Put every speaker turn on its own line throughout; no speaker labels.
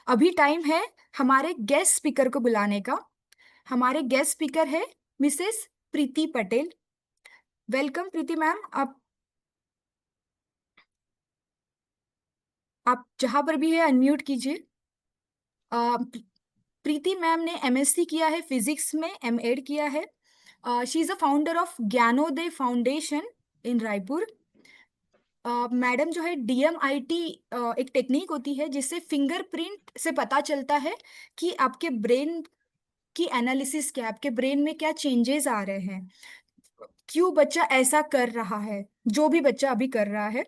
अभी टाइम है हमारे गेस्ट स्पीकर को बुलाने का। हमारे गेस्ट स्पीकर है मिसेस प्रीति पटेल। Welcome Preeti ma'am. आप जहां पर भी है अनम्यूट कीजिए। प्रीति मैम ने एमएससी किया है फिजिक्स में, एमएड किया है। She is a founder of Gyanoday foundation in Raipur. Madam जो है डीएमआईटी एक टेक्निक होती है जिससे फिंगरप्रिंट से पता चलता है कि आपके ब्रेन की एनालिसिस क्या है, आपके ब्रेन में क्या चेंजेस आ रहे हैं, क्यों बच्चा ऐसा कर रहा है, जो भी बच्चा अभी कर रहा है।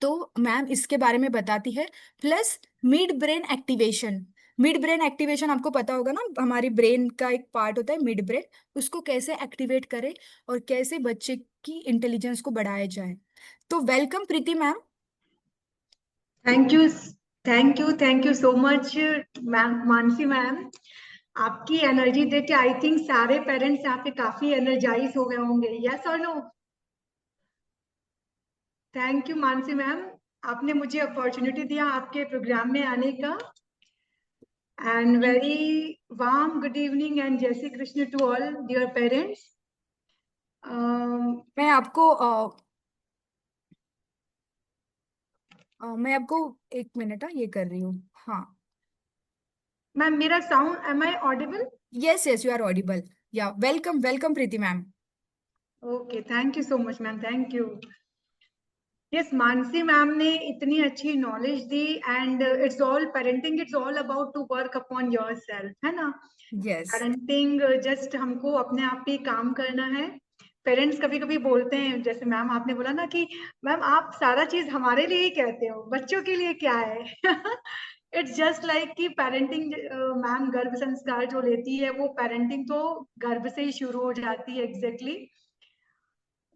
तो मैम इसके बारे में बताती है। Plus mid brain activation. Mid brain activation आपको पता होगा ना, हमारी ब्रेन का एक पार्ट होता है मिड ब्रेन। उसको कैसे एक्टिवेट करें और कैसे बच्चे की इंटेलिजेंस को बढ़ाया जाए। तो welcome Preeti ma'am.
Thank you, thank you so much ma'am, Mansi ma'am. आपकी एनर्जी देख के आई थिंक सारे पेरेंट्स यहाँ पे काफी एनर्जाइज हो गए होंगे। यस और no? Thank you Mansi ma'am, आपने मुझे अपॉर्चुनिटी दिया आपके प्रोग्राम में आने का। And very warm good evening and Jai Shri Krishna to all dear parents.
मैं आपको एक मिनट ये कर रही हूँ। हाँ।
मैम मेरा sound, am I audible?
Yes yes, you are audible. Yeah welcome welcome Preeti ma'am.
Okay, thank you so much ma'am, thank you. Yes, Mansi ma'am ने इतनी अच्छी नॉलेज दी and it's all parenting, it's all about to work upon yourself, है ना?
Yes.
Parenting just हमको अपने आप पे काम करना है। पेरेंट्स कभी कभी बोलते हैं, जैसे मैम आपने बोला ना कि मैम आप सारा चीज हमारे लिए ही कहते हो, बच्चों के लिए क्या है? इट्स जस्ट लाइक कि पेरेंटिंग, मैम गर्भ संस्कार जो लेती है वो पेरेंटिंग तो गर्भ से ही शुरू हो जाती है। एग्जैक्टली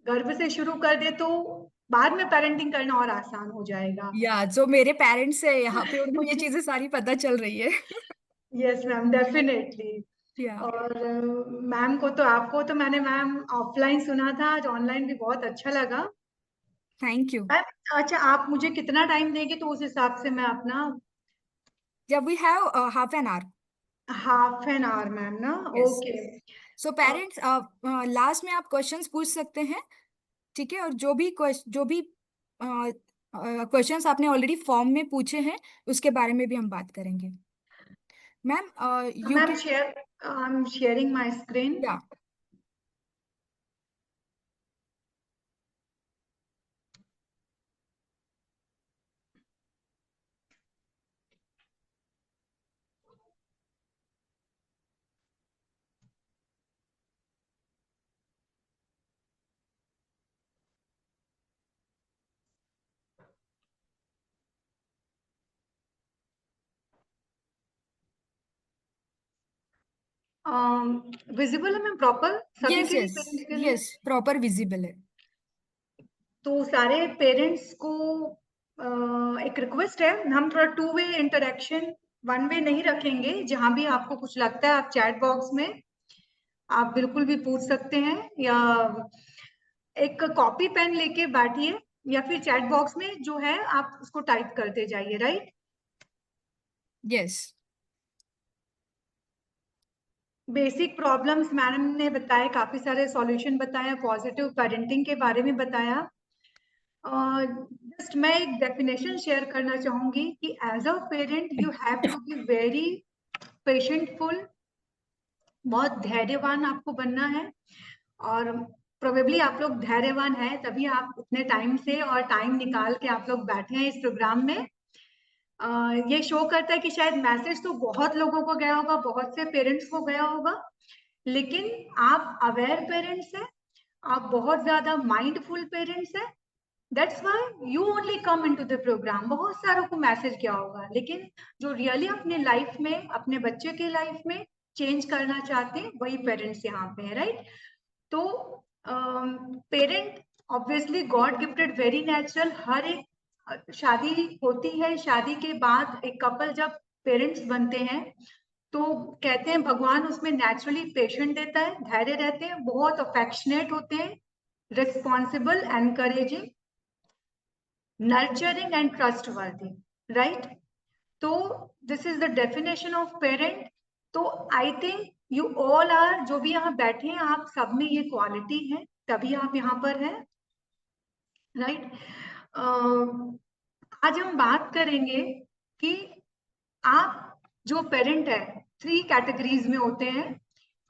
गर्भ से शुरू कर दे तो बाद में पेरेंटिंग करना और आसान हो जाएगा।
या जो मेरे पेरेंट्स है यहाँ पे, उनको ये चीजें सारी पता चल रही है।
Yes ma'am, definitely.
या
और मैम को तो, आपको तो मैंने मैम ऑफलाइन सुना था, आज ऑनलाइन भी बहुत अच्छा लगा।
Thank you.
मैम अच्छा, आप मुझे कितना टाइम देंगे तो उस हिसाब से मैं अपना?
जब we have half an hour.
Half an hour ma'am ना?
Yes.
Okay.
So parents last में आप क्वेश्चंस पूछ सकते हैं। ठीक है। और जो भी क्वेश्चंस आपने ऑलरेडी फॉर्म में पूछे हैं उसके बारे में भी हम बात करेंगे। Ma'am you
ma'am
can.
Share, I am sharing my screen.
या
विजिबल है मैम प्रॉपर सभी
यस
के लिए,
यस।
पेरेंट्स के लिए?
यस प्रॉपर विजिबल है।
तो सारे पेरेंट्स को एक रिक्वेस्ट है, हम थोड़ा two way interaction, one way नहीं रखेंगे। जहां भी आपको कुछ लगता है आप चैट बॉक्स में आप बिल्कुल भी पूछ सकते हैं, या एक कॉपी पेन लेके बैठिए, या फिर चैट बॉक्स में जो है आप उसको टाइप करते जाइए, right?
Yes.
Basic problems madam ने बताए, काफी सारे सॉल्यूशन बताया, पॉजिटिव पेरेंटिंग के बारे में बताया। जस्ट मैं एक डेफिनेशन शेयर करना चाहूंगी कि as a parent you have to be very patientful, बहुत धैर्यवान आपको बनना है। और प्रोबेबली आप लोग धैर्यवान हैं, तभी आप उतने टाइम से और टाइम निकाल के आप लोग बैठे हैं इस प्रोग्राम में। ये शो करता है कि शायद मैसेज तो बहुत लोगों को गया होगा, बहुत से पेरेंट्स को गया होगा, लेकिन आप अवेयर पेरेंट्स हैं, आप बहुत ज्यादा माइंडफुल पेरेंट्स हैं। That's why you only come into the programme. बहुत सारों को मैसेज किया होगा, लेकिन जो रियली अपने लाइफ में, अपने बच्चे के लाइफ में चेंज करना चाहते हैं वही पेरेंट्स यहाँ पे है, राइट? तो parent obviously god gifted, very natural. हर एक शादी होती है, शादी के बाद एक कपल जब पेरेंट्स बनते हैं तो कहते हैं भगवान उसमें नेचुरली पेशेंट देता है, धैर्य रहते हैं, बहुत अफेक्शनेट होते हैं, responsible, encouraging, nurturing and trustworthy, right? तो this is the definition of parent. तो I think you all are, जो भी यहाँ बैठे हैं, आप सब में ये क्वालिटी है, तभी आप यहाँ पर हैं, राइट। आज हम बात करेंगे कि आप जो पेरेंट है, 3 कैटेगरीज में होते हैं।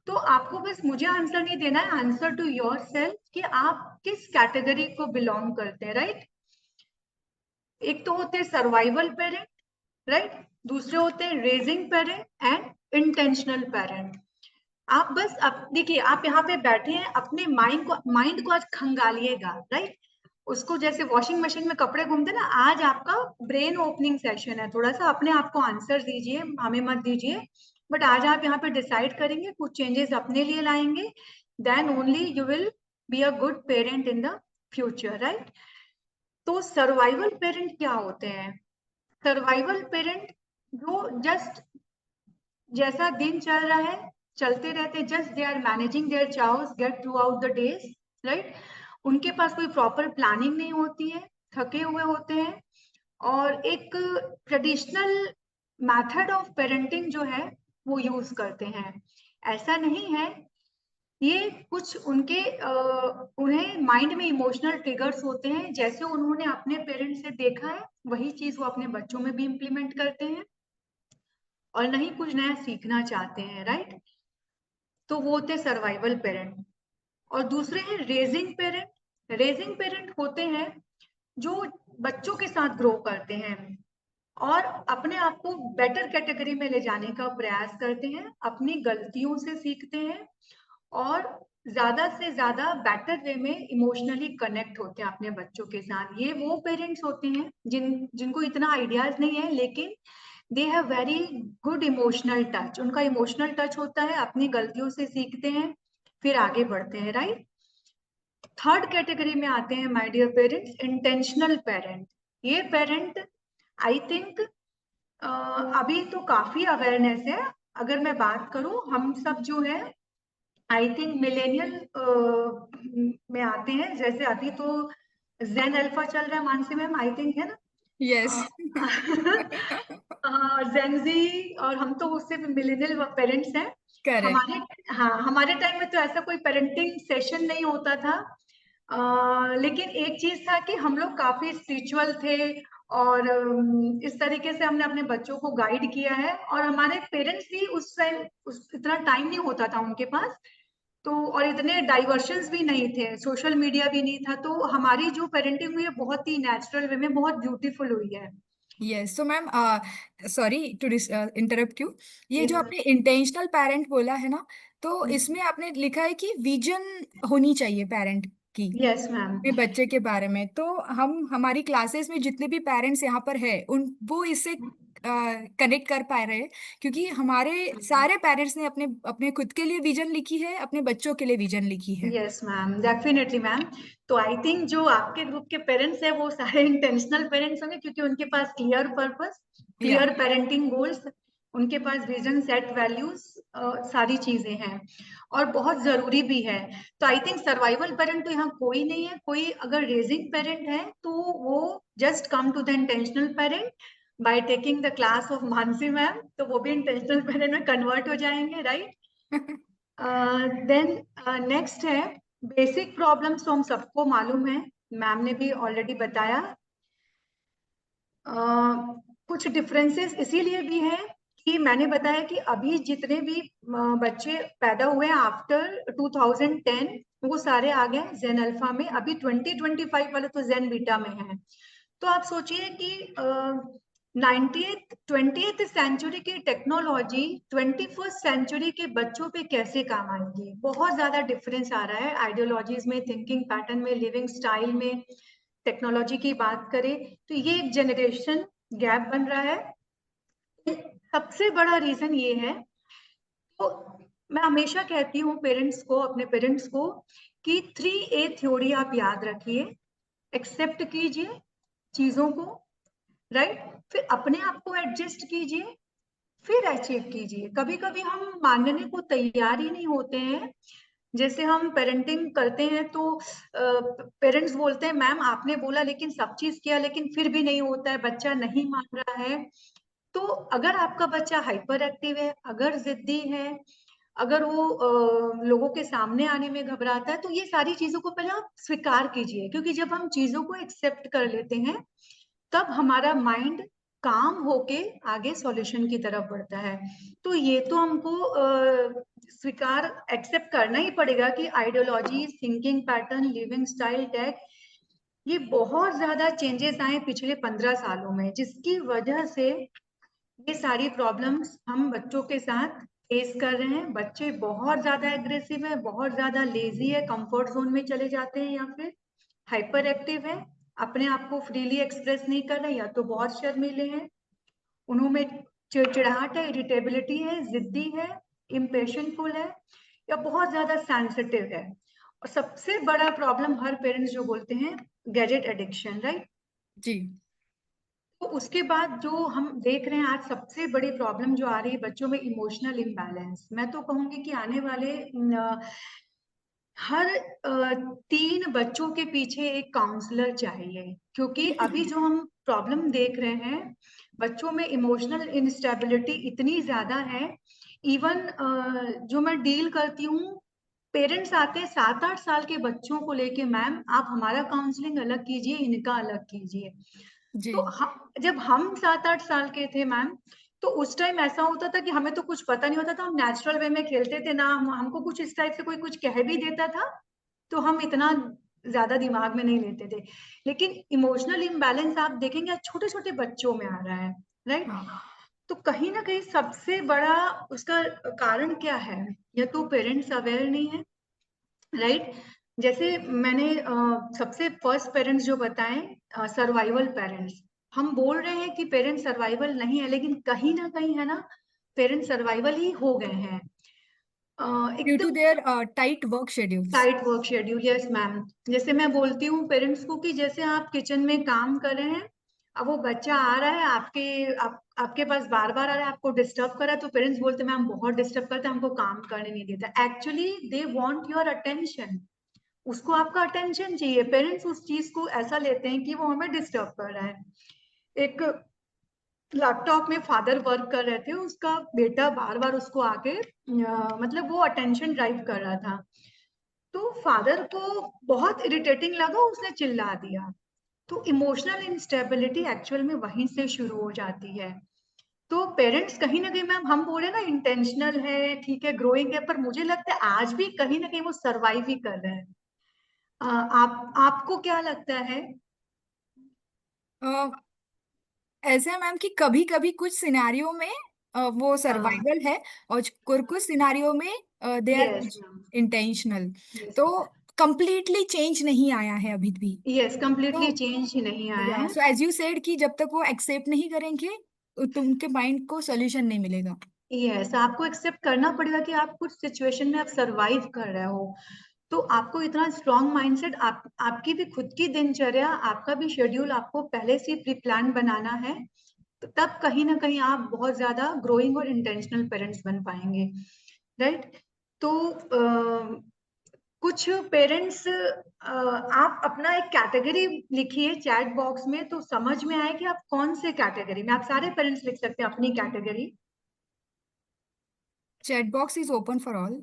तो आपको बस मुझे आंसर नहीं देना है, आंसर टू योर सेल्फ कि आप किस कैटेगरी को बिलोंग करते हैं, राइट। एक तो होते हैं सर्वाइवल पेरेंट, राइट। दूसरे होते हैं raising parent and intentional parent. आप बस अब देखिए, आप यहाँ पे बैठे हैं, अपने माइंड को आज खंगालिएगा, राइट। उसको जैसे वॉशिंग मशीन में कपड़े घूमते ना, आज आपका ब्रेन ओपनिंग सेशन है। थोड़ा सा अपने आप को आंसर दीजिए, हमें मत दीजिए। बट आज आप यहाँ पे डिसाइड करेंगे, कुछ चेंजेस अपने लिए लाएंगे, then only you will be a good parent in the future, right. तो सर्वाइवल पेरेंट क्या होते हैं? सर्वाइवल पेरेंट जो जस्ट जैसा दिन चल रहा है चलते रहते, just they are managing their chaos get throughout the days, right. उनके पास कोई प्रॉपर प्लानिंग नहीं होती है, थके हुए होते हैं, और एक ट्रेडिशनल मेथड ऑफ पेरेंटिंग जो है वो यूज करते हैं। ऐसा नहीं है, ये कुछ उनके उन्हें माइंड में इमोशनल ट्रिगर्स होते हैं, जैसे उन्होंने अपने पेरेंट्स से देखा है वही चीज वो अपने बच्चों में भी इम्प्लीमेंट करते हैं, और नहीं कुछ नया सीखना चाहते हैं, राइट। तो वो होते सर्वाइवल पेरेंट। और दूसरे हैं रेजिंग पेरेंट। रेजिंग पेरेंट होते हैं जो बच्चों के साथ ग्रो करते हैं और अपने आप को बेटर कैटेगरी में ले जाने का प्रयास करते हैं, अपनी गलतियों से सीखते हैं, और ज्यादा से ज्यादा बेटर वे में इमोशनली कनेक्ट होते हैं अपने बच्चों के साथ। ये वो पेरेंट्स होते हैं जिनको इतना आइडियाज नहीं है, लेकिन they have very good emotional touch. उनका इमोशनल टच होता है, अपनी गलतियों से सीखते हैं, फिर आगे बढ़ते हैं, राइट। थर्ड कैटेगरी में आते हैं my dear parents, intentional parent. ये पेरेंट आई थिंक अभी तो काफी अवेयरनेस है। अगर मैं बात करूं, हम सब जो है आई थिंक मिलेनियल में आते हैं। जैसे अभी तो जेन अल्फा चल रहा है, मानसी मैम, आई थिंक, है ना?
यस।
जेनजी, और हम तो उससे मिलेनियल पेरेंट्स हैं।
करेक्ट।
हमारे, हाँ, हमारे टाइम में तो ऐसा कोई पेरेंटिंग सेशन नहीं होता था। लेकिन एक चीज था कि हम लोग काफी स्पिरिचुअल थे, और इस तरीके से हमने अपने बच्चों को गाइड किया है। और हमारे पेरेंट्स भी उस टाइम इतना टाइम नहीं होता था उनके पास, तो और इतने डाइवर्शंस भी नहीं थे, सोशल मीडिया भी नहीं था, तो हमारी जो पेरेंटिंग हुई है बहुत ही नेचुरल वे में, बहुत ब्यूटीफुल हुई है।
Yes, so ma'am, sorry to interrupt you. ये जो
यस
आपने इंटेंशनल पेरेंट बोला है ना, तो
मैम।
इसमें आपने लिखा है कि विजन होनी चाहिए पेरेंट की
यस मैम।
अपने बच्चे के बारे में। तो हम हमारी क्लासेस में जितने भी पेरेंट्स यहाँ पर है उन वो इससे कनेक्ट कर पा रहे हैं, क्योंकि हमारे सारे पेरेंट्स ने अपने अपने खुद के लिए विजन लिखी है, अपने बच्चों के लिए विजन लिखी है।
Yes ma'am, definitely ma'am. तो आई थिंक जो आपके ग्रुप के पेरेंट्स हैं वो सारे इंटेंशनल पेरेंट्स होंगे, क्योंकि उनके पास क्लियर पर्पस,
या
क्लियर पेरेंटिंग गोल्स, उनके पास विजन, सेट वैल्यूज, सारी चीजें हैं, और बहुत जरूरी भी है। तो आई थिंक सर्वाइवल पेरेंट तो यहाँ कोई नहीं है। कोई अगर रेजिंग पेरेंट है तो वो just come to the intentional parent by taking the class of Mansi ma'am, तो वो भी इंटेंशनल पेरेंट में कन्वर्ट हो जाएंगे, राइट। देन नेक्स्ट है बेसिक प्रॉब्लम्स। तो हम सबको मालूम है, मैम ने भी ऑलरेडी बताया। कुछ डिफरेंसेस इसीलिए भी है कि मैंने बताया कि अभी जितने भी बच्चे पैदा हुए हैं आफ्टर 2010, वो सारे आ गए जेन अल्फा में। अभी 2025 वाले तो जेन बीटा में है। तो आप सोचिए कि 20th सेंचुरी की टेक्नोलॉजी 21st सेंचुरी के बच्चों पे कैसे काम आएगी। बहुत ज्यादा डिफरेंस आ रहा है आइडियोलॉजीज में, थिंकिंग पैटर्न में, लिविंग स्टाइल में। टेक्नोलॉजी की बात करें तो ये एक जनरेशन गैप बन रहा है। सबसे बड़ा रीजन ये है, तो मैं हमेशा कहती हूँ पेरेंट्स को, अपने पेरेंट्स को, कि 3A थ्योरी आप याद रखिए। एक्सेप्ट कीजिए चीजों को, राइट। फिर अपने आप को एडजस्ट कीजिए, फिर अचीव कीजिए। कभी कभी हम मानने को तैयार ही नहीं होते हैं। जैसे हम पेरेंटिंग करते हैं तो पेरेंट्स बोलते हैं मैम आपने बोला, लेकिन सब चीज किया, लेकिन फिर भी नहीं होता है, बच्चा नहीं मान रहा है। तो अगर आपका बच्चा हाइपर एक्टिव है, अगर जिद्दी है, अगर वो लोगों के सामने आने में घबराता है, तो ये सारी चीजों को पहले आप स्वीकार कीजिए, क्योंकि जब हम चीजों को एक्सेप्ट कर लेते हैं तब हमारा माइंड काम होके आगे सॉल्यूशन की तरफ बढ़ता है। तो ये तो हमको स्वीकार एक्सेप्ट करना ही पड़ेगा कि ideology, thinking pattern, living style, tag, ये बहुत ज्यादा चेंजेस आए पिछले 15 सालों में, जिसकी वजह से ये सारी प्रॉब्लम्स हम बच्चों के साथ फेस कर रहे हैं। बच्चे बहुत ज्यादा एग्रेसिव है, बहुत ज्यादा लेजी है, कंफर्ट जोन में चले जाते हैं, या फिर हाइपर एक्टिव है, अपने आप को फ्रीली एक्सप्रेस नहीं कर रहे, या तो बहुत शर्मीले हैं, उन्होंने चिड़चिड़ाहट है, इरिटेबिलिटी है, जिद्दी है, इम्पेशनफुल है, या बहुत ज्यादा सेंसिटिव है। और सबसे बड़ा प्रॉब्लम हर पेरेंट्स जो बोलते हैं, गैजेट एडिक्शन, राइट।
जी।
तो उसके बाद जो हम देख रहे हैं आज सबसे बड़ी प्रॉब्लम जो आ रही है बच्चों में, इमोशनल इम्बैलेंस। मैं तो कहूंगी कि आने वाले हर 3 बच्चों के पीछे एक काउंसलर चाहिए, क्योंकि अभी जो हम प्रॉब्लम देख रहे हैं, बच्चों में इमोशनल इंस्टेबिलिटी इतनी ज्यादा है। इवन जो मैं डील करती हूँ, पेरेंट्स आते हैं 7-8 साल के बच्चों को लेके, मैम आप हमारा काउंसलिंग अलग कीजिए, इनका अलग कीजिए।
जी।
तो जब हम 7-8 साल के थे मैम, तो उस टाइम ऐसा होता था कि हमें तो कुछ पता नहीं होता था, हम नेचुरल वे में खेलते थे ना, हमको कुछ इस टाइप से कोई कुछ कह भी देता था तो हम इतना ज्यादा दिमाग में नहीं लेते थे। लेकिन इमोशनल इम्बैलेंस आप देखेंगे छोटे छोटे बच्चों में आ रहा है, राइट।
हाँ।
तो कहीं ना कहीं सबसे बड़ा उसका कारण क्या है, या तो पेरेंट्स अवेयर नहीं है, राइट। जैसे मैंने सबसे फर्स्ट पेरेंट्स जो बताएं, सर्वाइवल पेरेंट्स। हम बोल रहे हैं कि पेरेंट्स सर्वाइवल नहीं है, लेकिन कहीं ना कहीं है ना, पेरेंट्स सर्वाइवल ही हो गए हैं।
ड्यू टू
एकदम
their tight work schedules.
Tight work schedule, yes ma'am. जैसे मैं बोलती हूँ पेरेंट्स को कि जैसे आप किचन में काम कर रहे हैं, अब वो बच्चा आ रहा है आपके पास बार बार आ रहा है, आपको डिस्टर्ब कर रहा है, तो पेरेंट्स बोलते हैं मैम बहुत डिस्टर्ब करता है, हमको काम करने नहीं देता। Actually they want your attention, उसको आपका अटेंशन चाहिए। पेरेंट्स उस चीज को ऐसा लेते हैं कि वो हमें डिस्टर्ब कर रहा है। एक लैपटॉप में फादर वर्क कर रहे थे, उसका बेटा बार बार उसको आके मतलब वो अटेंशन ड्राइव कर रहा था, तो फादर को बहुत इरिटेटिंग लगा, उसने चिल्ला दिया। तो इमोशनल इंस्टेबिलिटी एक्चुअल में वहीं से शुरू हो जाती है। तो पेरेंट्स कहीं ना कहीं, मैम हम बोले ना इंटेंशनल है, ठीक है, ग्रोइंग है, पर मुझे लगता है आज भी कहीं ना कहीं वो सरवाइव ही कर रहे हैं। आपको क्या लगता है?
ऐसा है मैम कि कभी कभी कुछ सिनारियों में वो सर्वाइवल है, और कुछ कुछ सिनारियो में दे आर
यस
कुछ
मैम।
इंटेंशनल।
यस,
तो कंप्लीटली चेंज नहीं आया है अभी भी।
यस, कंप्लीटली
तो
चेंज ही नहीं आया
या
है।
सो एज यू सेड कि जब तक वो एक्सेप्ट नहीं करेंगे तुमके माइंड को सोल्यूशन नहीं मिलेगा।
यस, आपको एक्सेप्ट करना पड़ेगा कि आप कुछ सिचुएशन में आप सरवाइव कर रहे हो। तो आपको इतना स्ट्रॉन्ग माइंडसेट, आपकी भी खुद की दिनचर्या, आपका भी शेड्यूल आपको पहले से प्री प्लान बनाना है। तो तब कहीं ना कहीं आप बहुत ज्यादा ग्रोइंग और इंटेंशनल पेरेंट्स बन पाएंगे, राइट। तो कुछ पेरेंट्स, आप अपना एक कैटेगरी लिखिए चैट बॉक्स में, तो समझ में आए कि आप कौन से कैटेगरी में। आप सारे पेरेंट्स लिख सकते हैं अपनी category.
Chat box is open for all.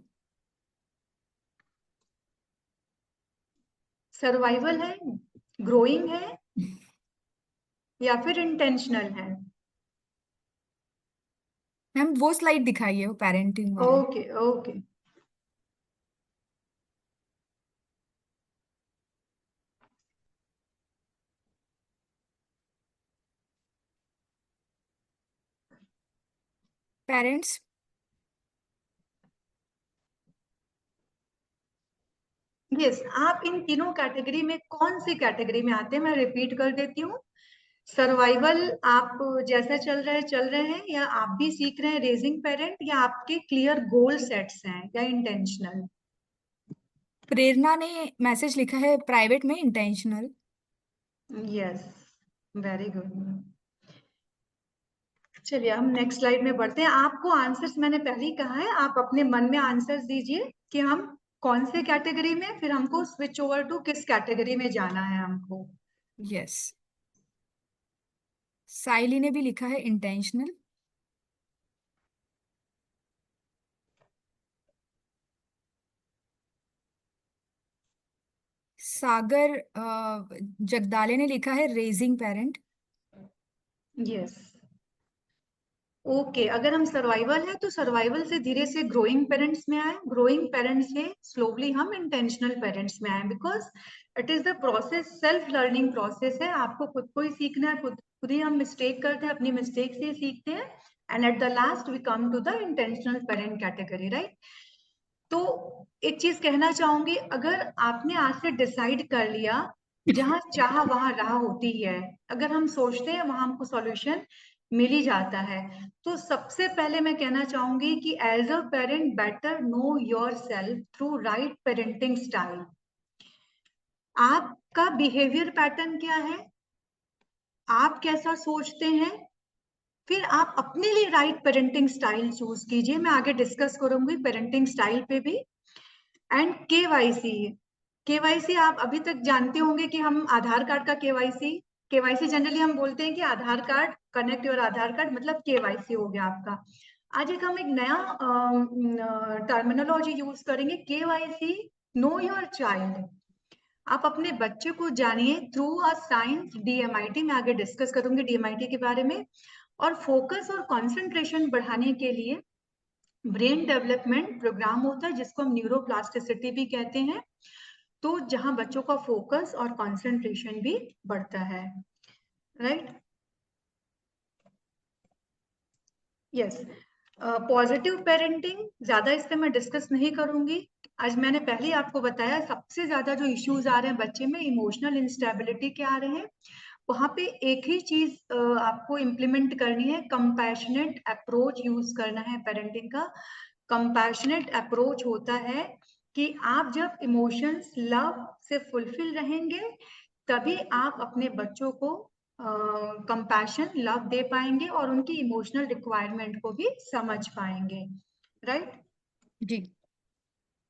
Survival है, ग्रोइंग है, या फिर इंटेंशनल है?
मैम वो स्लाइड दिखाइए, वो पेरेंटिंग वाला।
Okay, okay.
पेरेंट्स।
यस, आप इन तीनों कैटेगरी में कौन सी कैटेगरी में आते हैं, मैं रिपीट कर देती हूँ। सर्वाइवल, आप जैसा चल रहे हैं, या आप भी सीख रहे हैं रेजिंग पेरेंट, या आपके क्लियर गोल सेट्स हैं, या इंटेंशनल?
प्रेरणा ने मैसेज लिखा है प्राइवेट में, इंटेंशनल।
Yes, very good. चलिए हम नेक्स्ट स्लाइड में बढ़ते हैं। आपको आंसर्स मैंने पहले ही कहा है, आप अपने मन में आंसर्स दीजिए कि हम कौन से कैटेगरी में, फिर हमको स्विच ओवर टू किस कैटेगरी में जाना है हमको।
यस। साइली ने भी लिखा है इंटेंशनल। सागर जगदाले ने लिखा है रेजिंग पेरेंट।
यस। ओके, अगर हम सर्वाइवल है तो सर्वाइवल से धीरे से ग्रोइंग पेरेंट्स में आए, ग्रोइंग पेरेंट्स से स्लोली हम इंटेंशनल पेरेंट्स में आए, because it is the process, self learning process है, आपको खुद को ही सीखना है, खुद खुद ही हम मिस्टेक करते हैं, अपनी मिस्टेक से ही सीखते हैं, and at the last we come to the intentional parent category, right. तो एक चीज कहना चाहूंगी, अगर आपने आज से डिसाइड कर लिया, जहां चाह वहां राह होती है, अगर हम सोचते हैं वहां हमको सॉल्यूशन मिल ही जाता है। तो सबसे पहले मैं कहना चाहूंगी कि as a parent better know yourself through right parenting style. आपका बिहेवियर पैटर्न क्या है, आप कैसा सोचते हैं, फिर आप अपने लिए राइट पेरेंटिंग स्टाइल चूज कीजिए। मैं आगे डिस्कस करूंगी पेरेंटिंग स्टाइल पे भी। एंड केवाईसी, केवाईसी आप अभी तक जानते होंगे कि हम आधार कार्ड का केवाईसी, केवाईसी जनरली हम बोलते हैं कि Aadhaar card connect your Aadhaar card, मतलब केवाईसी हो गया आपका। आज एक हम एक नया टर्मिनोलॉजी यूज करेंगे, केवाईसी नो योर चाइल्ड। आप अपने बच्चे को जानिए थ्रू अ साइंस डीएमआईटी, मैं आगे डिस्कस करूंगी डीएमआईटी के बारे में। और फोकस और कंसंट्रेशन बढ़ाने के लिए ब्रेन डेवलपमेंट प्रोग्राम होता है, जिसको हम न्यूरोप्लास्टिसिटी भी कहते हैं, तो जहां बच्चों का फोकस और कंसंट्रेशन भी बढ़ता है, राइट। यस। पॉजिटिव पेरेंटिंग ज्यादा इस पे मैं डिस्कस नहीं करूंगी। आज मैंने पहले ही आपको बताया, सबसे ज्यादा जो इश्यूज आ रहे हैं बच्चे में, इमोशनल इंस्टेबिलिटी के आ रहे हैं। वहां पे एक ही चीज आपको इम्प्लीमेंट करनी है, कंपैशनेट अप्रोच यूज करना है पेरेंटिंग का। कंपैशनेट अप्रोच होता है कि आप जब इमोशंस लव से फुलफिल रहेंगे, तभी आप अपने बच्चों को कंपैशन लव दे पाएंगे और उनकी इमोशनल रिक्वायरमेंट को भी समझ पाएंगे, राइट।
जी।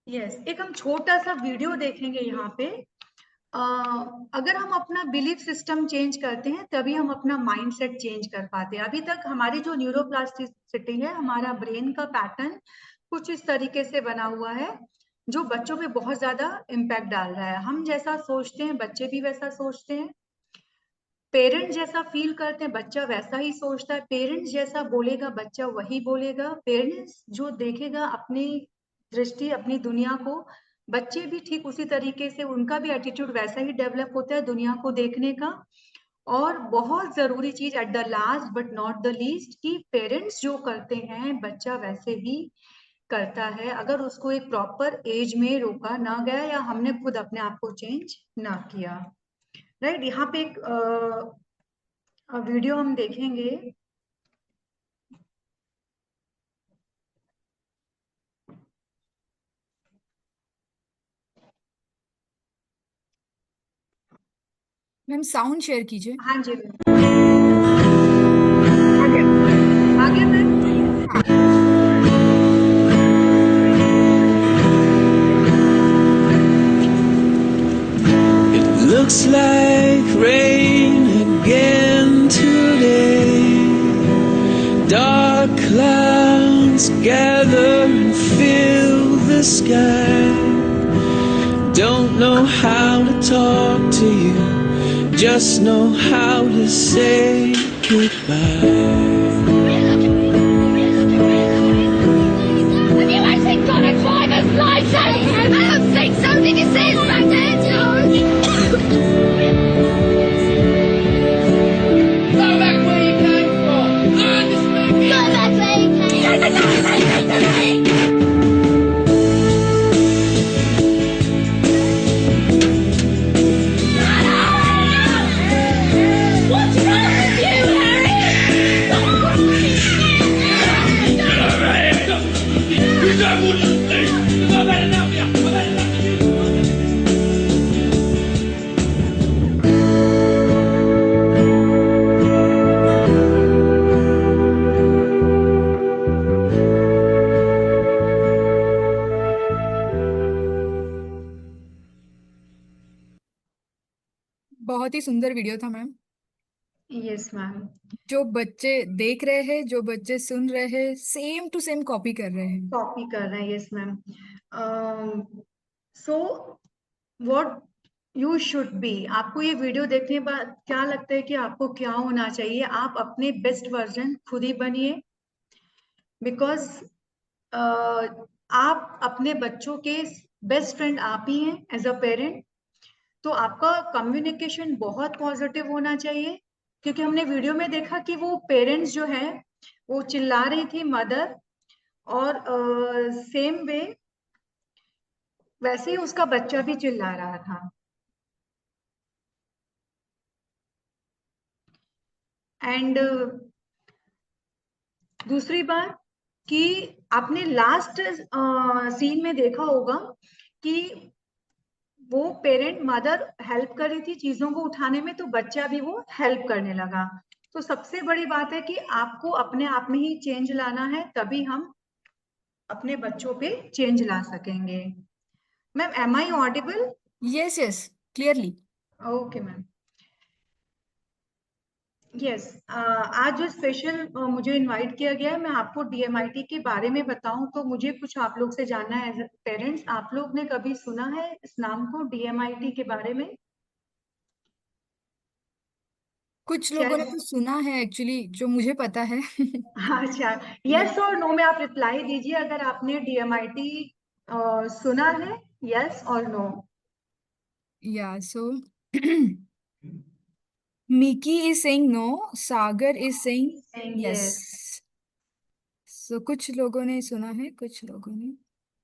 यस, एक हम छोटा सा वीडियो देखेंगे यहाँ पे। अगर हम अपना बिलीफ सिस्टम चेंज करते हैं तभी हम अपना माइंड सेट चेंज कर पाते हैं। अभी तक हमारी जो न्यूरोप्लास्टिसिटी है, हमारा ब्रेन का पैटर्न कुछ इस तरीके से बना हुआ है, जो बच्चों पे बहुत ज्यादा इम्पैक्ट डाल रहा है। हम जैसा सोचते हैं बच्चे भी वैसा सोचते हैं, पेरेंट्स जैसा फील करते हैं बच्चा वैसा ही सोचता है, पेरेंट्स जैसा बोलेगा बच्चा वही बोलेगा, पेरेंट्स जो देखेगा अपनी दृष्टि अपनी दुनिया को, बच्चे भी ठीक उसी तरीके से, उनका भी एटीट्यूड वैसा ही डेवलप होता है दुनिया को देखने का। और बहुत जरूरी चीज eight the last but not the least, कि पेरेंट्स जो करते हैं बच्चा वैसे ही करता है, अगर उसको एक प्रॉपर एज में रोका ना गया या हमने खुद अपने आप को चेंज ना किया, राइट। यहाँ पे एक वीडियो हम देखेंगे।
मैम साउंड शेयर कीजिए।
हाँ जी मैम, आ गया, आ गया मैम।
हाँ।
Looks like rain again today. Dark clouds gather and fill the sky. Don't know how to talk to you, just know how to say goodbye.
Have you actually got a driver's license? I don't think so. Did you see it back there, George?
Go back where you came from. Learn to speak
Go back where you came. You're the guy that to me. What's wrong with you, Harry?
You don't want to speak. I've had enough of you. I've had enough of you.
बहुत ही सुंदर video था ma'am.
Yes ma'am,
जो बच्चे देख रहे हैं, जो बच्चे सुन रहे हैं, सेम टू सेम कॉपी कर रहे हैं।
कॉपी कर रहे हैं। Yes ma'am, so what you should be, आपको ये वीडियो देखने के बाद क्या लगता है कि आपको क्या होना चाहिए? आप अपने बेस्ट वर्जन खुद ही बनिए, बिकॉज आप अपने बच्चों के बेस्ट फ्रेंड आप ही हैं एज अ पेरेंट। तो आपका कम्युनिकेशन बहुत पॉजिटिव होना चाहिए, क्योंकि हमने वीडियो में देखा कि वो पेरेंट्स जो है वो चिल्ला रही थी मदर, और सेम वे वैसे ही उसका बच्चा भी चिल्ला रहा था। एंड दूसरी बात कि आपने लास्ट सीन में देखा होगा कि वो पेरेंट मदर हेल्प कर रही थी चीजों को उठाने में, तो बच्चा भी वो हेल्प करने लगा। तो सबसे बड़ी बात है कि आपको अपने आप में ही चेंज लाना है, तभी हम अपने बच्चों पे चेंज ला सकेंगे। Ma'am, am I audible?
Yes yes, clearly.
Okay ma'am. Yes, आज जो स्पेशल मुझे इनवाइट किया गया है, मैं आपको डीएमआईटी के बारे में बताऊं तो मुझे कुछ आप लोग से जानना है एज पेरेंट्स। आप लोग ने कभी सुना है इस नाम को, डीएमआईटी के बारे में?
कुछ लोगों ने
शायद।
तो सुना है एक्चुअली, जो मुझे पता है।
अच्छा, यस और नो में आप रिप्लाई दीजिए अगर आपने डीएमआईटी सुना है, यस और नो।
या सो Miki is saying no, Sagar is saying
yes.
yes. So कुछ लोगों ने सुना है, कुछ लोगों ने।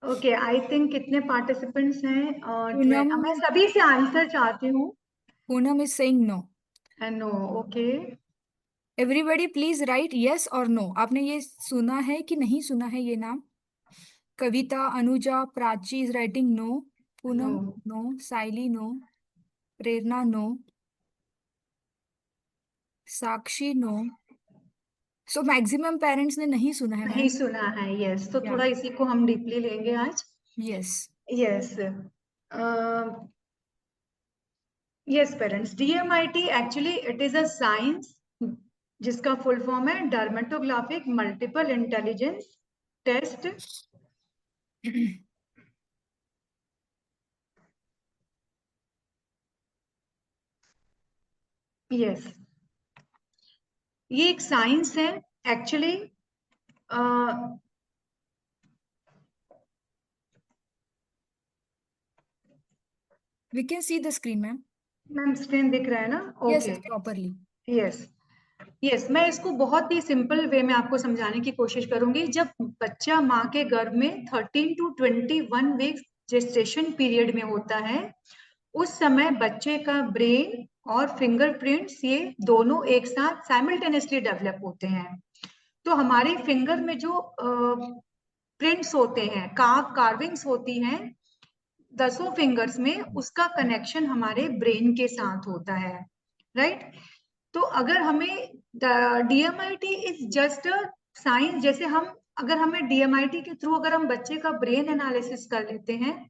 ओके, आई थिंक कितने पार्टिसिपेंट्स हैं?
पूनम
मैं सभी से आंसर चाहती हूँ।
Poonam is saying no.
No, okay.
Everybody please write yes or no. आपने ये सुना है कि नहीं सुना है ये नाम? Kavita, Anuja, Prachi is writing no.
No,
Poonam no, Saili no, Prerna no, Sakshi no. So maximum parents ने नहीं सुना है
नहीं
मैम।
सुना है। यस, तो
या
थोड़ा इसी को हम डीपली लेंगे आज।
Yes.
Yes, yes parents, DMIT actually it is a science जिसका फुल फॉर्म है डर्मेटोग्राफिक मल्टीपल इंटेलिजेंस टेस्ट। यस, ये एक साइंस है actually.
We can see the screen ma'am.
Ma'am, screen दिख रहा है ना?
Yes
okay.
Yes, properly.
Yes, yes, मैं इसको बहुत ही सिंपल वे में आपको समझाने की कोशिश करूंगी। जब बच्चा माँ के गर्भ में 13 to 21 वीक्स जेस्टेशन पीरियड में होता है, उस समय बच्चे का ब्रेन और फिंगरप्रिंट्स ये दोनों एक साथ साइमल्टेनियसली डेवलप होते हैं। तो हमारे फिंगर में जो प्रिंट्स होते हैं, कार्विंग्स होती हैं 10 फिंगर्स में, उसका कनेक्शन हमारे ब्रेन के साथ होता है, राइट? तो अगर हमें DMIT is just a science, जैसे हम अगर हमें डीएमआईटी के थ्रू अगर हम बच्चे का ब्रेन एनालिसिस कर लेते हैं,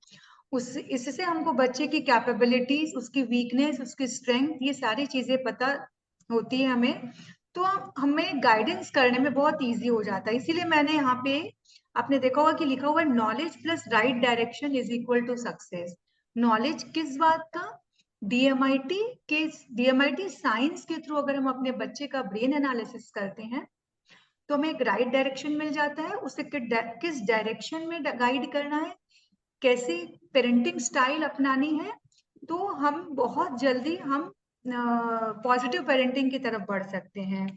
उस इससे हमको बच्चे की कैपेबिलिटीज, उसकी वीकनेस, उसकी स्ट्रेंथ, ये सारी चीजें पता होती है हमें, तो हमें गाइडेंस करने में बहुत इजी हो जाता है। इसीलिए मैंने यहाँ पे, आपने देखा होगा कि लिखा हुआ है knowledge plus right direction is equal to success. Knowledge किस बात का? डीएमआईटी के, डीएमआईटी साइंस के थ्रू अगर हम अपने बच्चे का ब्रेन एनालिसिस करते हैं तो हमें एक राइट डायरेक्शन मिल जाता है। उसे किस डायरेक्शन में गाइड करना है, कैसी पेरेंटिंग स्टाइल अपनानी है, तो हम बहुत जल्दी हम पॉजिटिव पेरेंटिंग की तरफ बढ़ सकते हैं।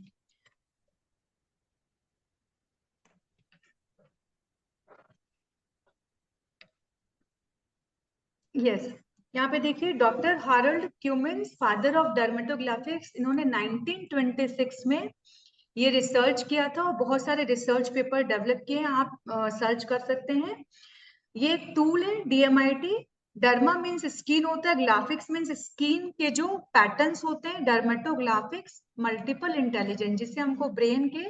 यस, यहाँ पे देखिए, doctor Harold Cummins, father of dermatoglyphics, इन्होंने 1926 में ये रिसर्च किया था और बहुत सारे रिसर्च पेपर डेवलप किए हैं, आप सर्च कर सकते हैं। ये एक टूल है डीएमआईटी। डर्मा मीन्स स्किन होता है, ग्राफिक्स मीन्स स्किन के जो पैटर्न्स होते हैं, डर्मेटोग्राफिक्स मल्टीपल इंटेलिजेंस, जिससे हमको ब्रेन के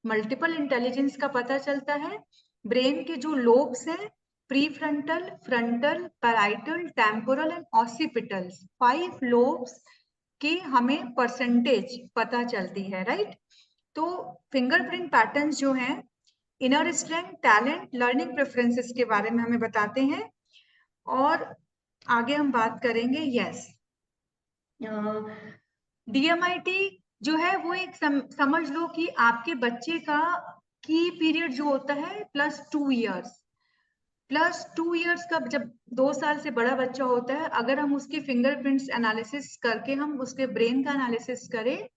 मल्टीपल इंटेलिजेंस का पता चलता है। ब्रेन के जो लोब्स हैं, prefrontal, frontal, parietal, temporal and occipitals, 5 lobes कि हमें परसेंटेज पता चलती है, राइट। तो फिंगरप्रिंट पैटर्न्स जो हैं inner strength, talent, learning preferences के बारे में हमें बताते हैं। और आगे हम बात करेंगे, यस, DMIT जो है वो एक समझ लो कि आपके बच्चे का की पीरियड जो होता है +2 इयर्स का, जब 2 साल से बड़ा बच्चा होता है, अगर हम उसके फिंगरप्रिंट्स एनालिसिस करके हम उसके ब्रेन का एनालिसिस करें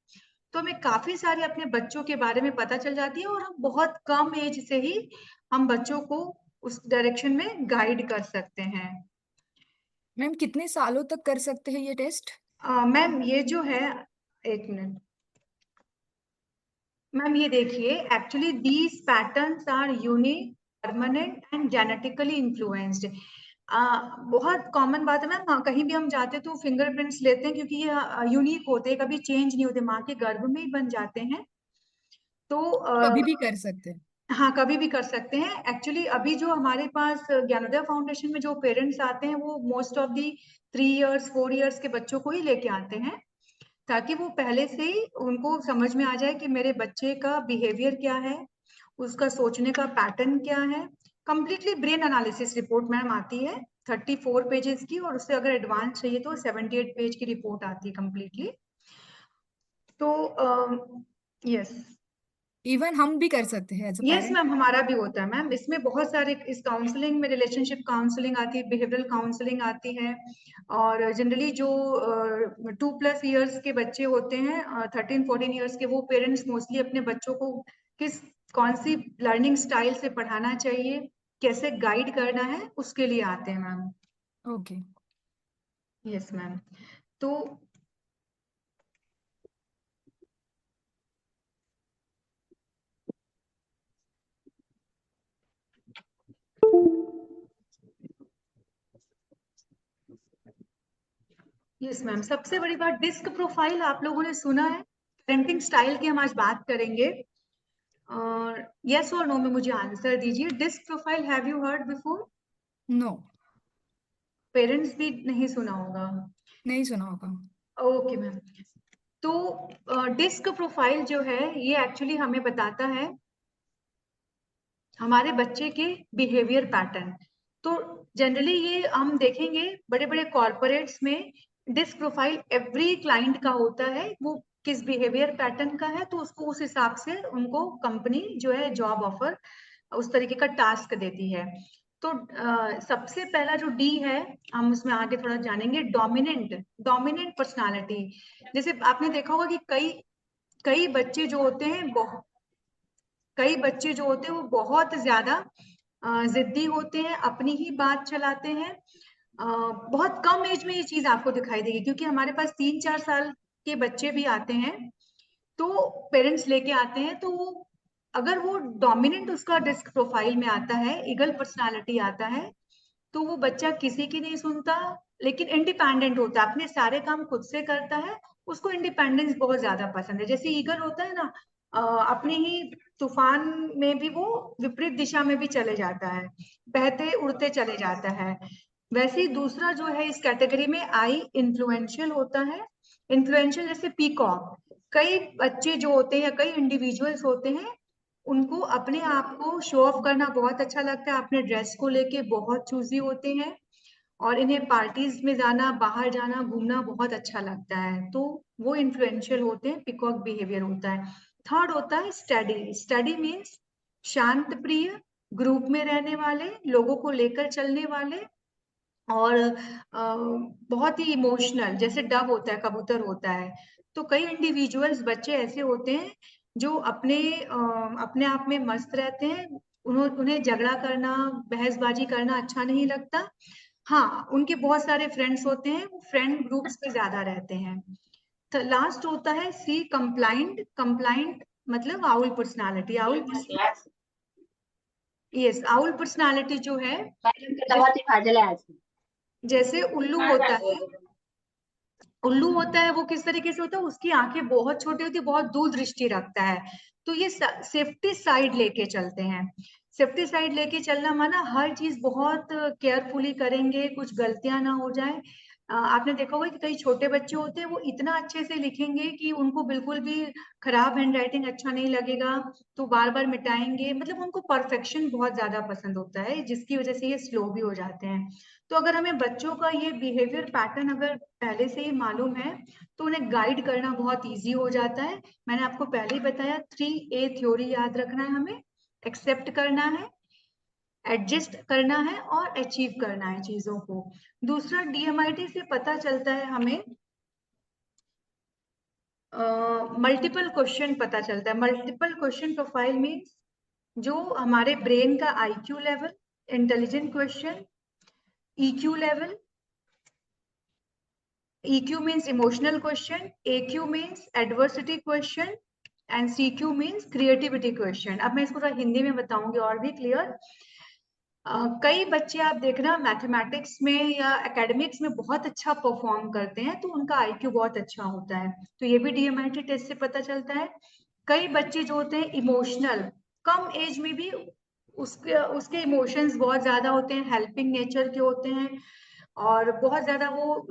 तो हमें काफी सारे अपने बच्चों के बारे में पता चल जाती है, और हम बहुत कम एज से ही हम बच्चों को उस डायरेक्शन में गाइड कर सकते हैं।
मैम कितने सालों तक कर सकते हैं ये टेस्ट?
मैम ये जो है, एक मिनट मैम, ये देखिए, actually these patterns are unique, permanent and genetically influenced. बहुत कॉमन बात है मैम, कहीं भी हम जाते हैं तो फिंगरप्रिंट्स लेते हैं क्योंकि ये यूनिक होते हैं, कभी चेंज नहीं होते, माँ के गर्भ में ही बन जाते हैं। तो
कभी भी कर सकते हैं?
हाँ, कभी भी कर सकते हैं। एक्चुअली अभी जो हमारे पास ज्ञानोदय फाउंडेशन में जो पेरेंट्स आते हैं वो most of the 3 years 4 years के बच्चों को ही लेके आते हैं, ताकि वो पहले से ही उनको समझ में आ जाए कि मेरे बच्चे का बिहेवियर क्या है, उसका सोचने का पैटर्न क्या है। Completely brain analysis report ma'am आती है 34 पेजेस की, और उससे अगर एडवांस चाहिए तो 78 पेज की रिपोर्ट आती है कंप्लीटली। तो यस
इवन हम भी कर सकते हैं as a
yes
parent?
Ma'am, हमारा भी होता है मैम। इसमें बहुत सारे, इस काउंसलिंग में रिलेशनशिप काउंसलिंग आती है, बिहेवियरल काउंसलिंग आती है, और जनरली जो 2+ इयर्स के बच्चे होते हैं, 13-14 इयर्स के, वो पेरेंट्स मोस्टली अपने बच्चों को कौन सी लर्निंग स्टाइल से पढ़ाना चाहिए, कैसे गाइड करना है, उसके लिए आते हैं मैम।
ओके।
Yes ma'am. तो यस मैम, सबसे बड़ी बात, डिस्क प्रोफाइल आप लोगों ने सुना है? पेरेंटिंग स्टाइल की हम आज बात करेंगे, और यस और नो में मुझे आंसर दीजिए। DISC profile have you heard before?
No,
parents भी नहीं सुना होगा।
नहीं सुना होगा।
Okay ma'am. तो डिस्क प्रोफाइल जो है ये एक्चुअली हमें बताता है हमारे बच्चे के बिहेवियर पैटर्न। तो जनरली ये हम देखेंगे बड़े बड़े कॉर्पोरेट्स में डिस्क प्रोफाइल एवरी क्लाइंट का होता है, वो किस बिहेवियर पैटर्न का है, तो उसको उस हिसाब से उनको कंपनी जो है जॉब ऑफर उस तरीके का टास्क देती है। तो सबसे पहला जो डी है, हम उसमें आगे थोड़ा जानेंगे, डोमिनेंट पर्सनालिटी। जैसे आपने देखा होगा कि कई कई बच्चे जो होते हैं कई बच्चे जो होते हैं वो बहुत ज्यादा जिद्दी होते हैं, अपनी ही बात चलाते हैं। बहुत कम एज में ये चीज आपको दिखाई देगी, क्योंकि हमारे पास 3-4 साल के बच्चे भी आते हैं, तो पेरेंट्स लेके आते हैं, तो वो अगर वो डोमिनेंट उसका डिस्क प्रोफाइल में आता है, ईगल पर्सनालिटी आता है, तो वो बच्चा किसी की नहीं सुनता, लेकिन इंडिपेंडेंट होता है, अपने सारे काम खुद से करता है, उसको इंडिपेंडेंस बहुत ज्यादा पसंद है। जैसे ईगल होता है ना, अपने ही तूफान में भी वो विपरीत दिशा में भी चले जाता है, बहते उड़ते चले जाता है। वैसे ही दूसरा जो है इस कैटेगरी में, आई इन्फ्लुएंशियल होता है। इन्फ्लुएंशियल जैसे पीकॉक, कई बच्चे जो होते हैं या कई इंडिविजुअल्स होते हैं, उनको अपने आप को शो ऑफ करना बहुत अच्छा लगता है, अपने ड्रेस को लेके बहुत चूजी होते हैं, और इन्हें पार्टीज में जाना, बाहर जाना, घूमना बहुत अच्छा लगता है, तो वो इन्फ्लुएंशियल होते हैं, पिकॉक बिहेवियर होता है। थर्ड होता है स्टडी। स्टडी मीन्स शांत प्रिय, ग्रुप में रहने वाले, लोगों को लेकर चलने वाले, और बहुत ही इमोशनल, जैसे डव होता है, कबूतर होता है। तो कई इंडिविजुअल्स, बच्चे ऐसे होते हैं जो अपने आप में मस्त रहते हैं, उन्हें झगड़ा करना, बहसबाजी करना अच्छा नहीं लगता। हाँ, उनके बहुत सारे फ्रेंड्स होते हैं, वो फ्रेंड ग्रुप्स पे ज्यादा रहते हैं। तो लास्ट होता है सी, कंप्लाइंट। कंप्लाइंट मतलब owl personality. Yes, owl personality जो है, जैसे उल्लू होता है, वो किस तरीके से होता है, उसकी आंखें बहुत छोटी होती है, बहुत दूर दृष्टि रखता है, तो ये सेफ्टी साइड लेके चलते हैं। सेफ्टी साइड लेके चलना माना हर चीज बहुत केयरफुली करेंगे, कुछ गलतियां ना हो जाए। आपने देखा होगा कि कई छोटे बच्चे होते हैं, वो इतना अच्छे से लिखेंगे कि उनको बिल्कुल भी खराब हैंडराइटिंग अच्छा नहीं लगेगा, तो बार बार मिटाएंगे। मतलब उनको परफेक्शन बहुत ज्यादा पसंद होता है, जिसकी वजह से ये स्लो भी हो जाते हैं। तो अगर हमें बच्चों का ये बिहेवियर पैटर्न अगर पहले से ही मालूम है, तो उन्हें गाइड करना बहुत ईजी हो जाता है। मैंने आपको पहले ही बताया 3A थ्योरी याद रखना है हमें। एक्सेप्ट करना है, एडजस्ट करना है और अचीव करना है चीजों को। दूसरा, DMIT से पता चलता है हमें मल्टीपल क्वेश्चन पता चलता है। मल्टीपल क्वेश्चन प्रोफाइल मीन्स जो हमारे ब्रेन का IQ level, intelligent question, EQ level. EQ means emotional question, AQ means adversity question and CQ means creativity question. अब मैं इसको थोड़ा हिंदी में बताऊंगी और भी क्लियर। कई बच्चे आप देखना मैथमेटिक्स में या एकेडमिक्स में बहुत अच्छा परफॉर्म करते हैं, तो उनका IQ बहुत अच्छा होता है, तो ये भी DMIT टेस्ट से पता चलता है। कई बच्चे जो होते हैं इमोशनल, कम एज में भी उसके इमोशंस बहुत ज्यादा होते हैं, हेल्पिंग नेचर के होते हैं और बहुत ज्यादा वो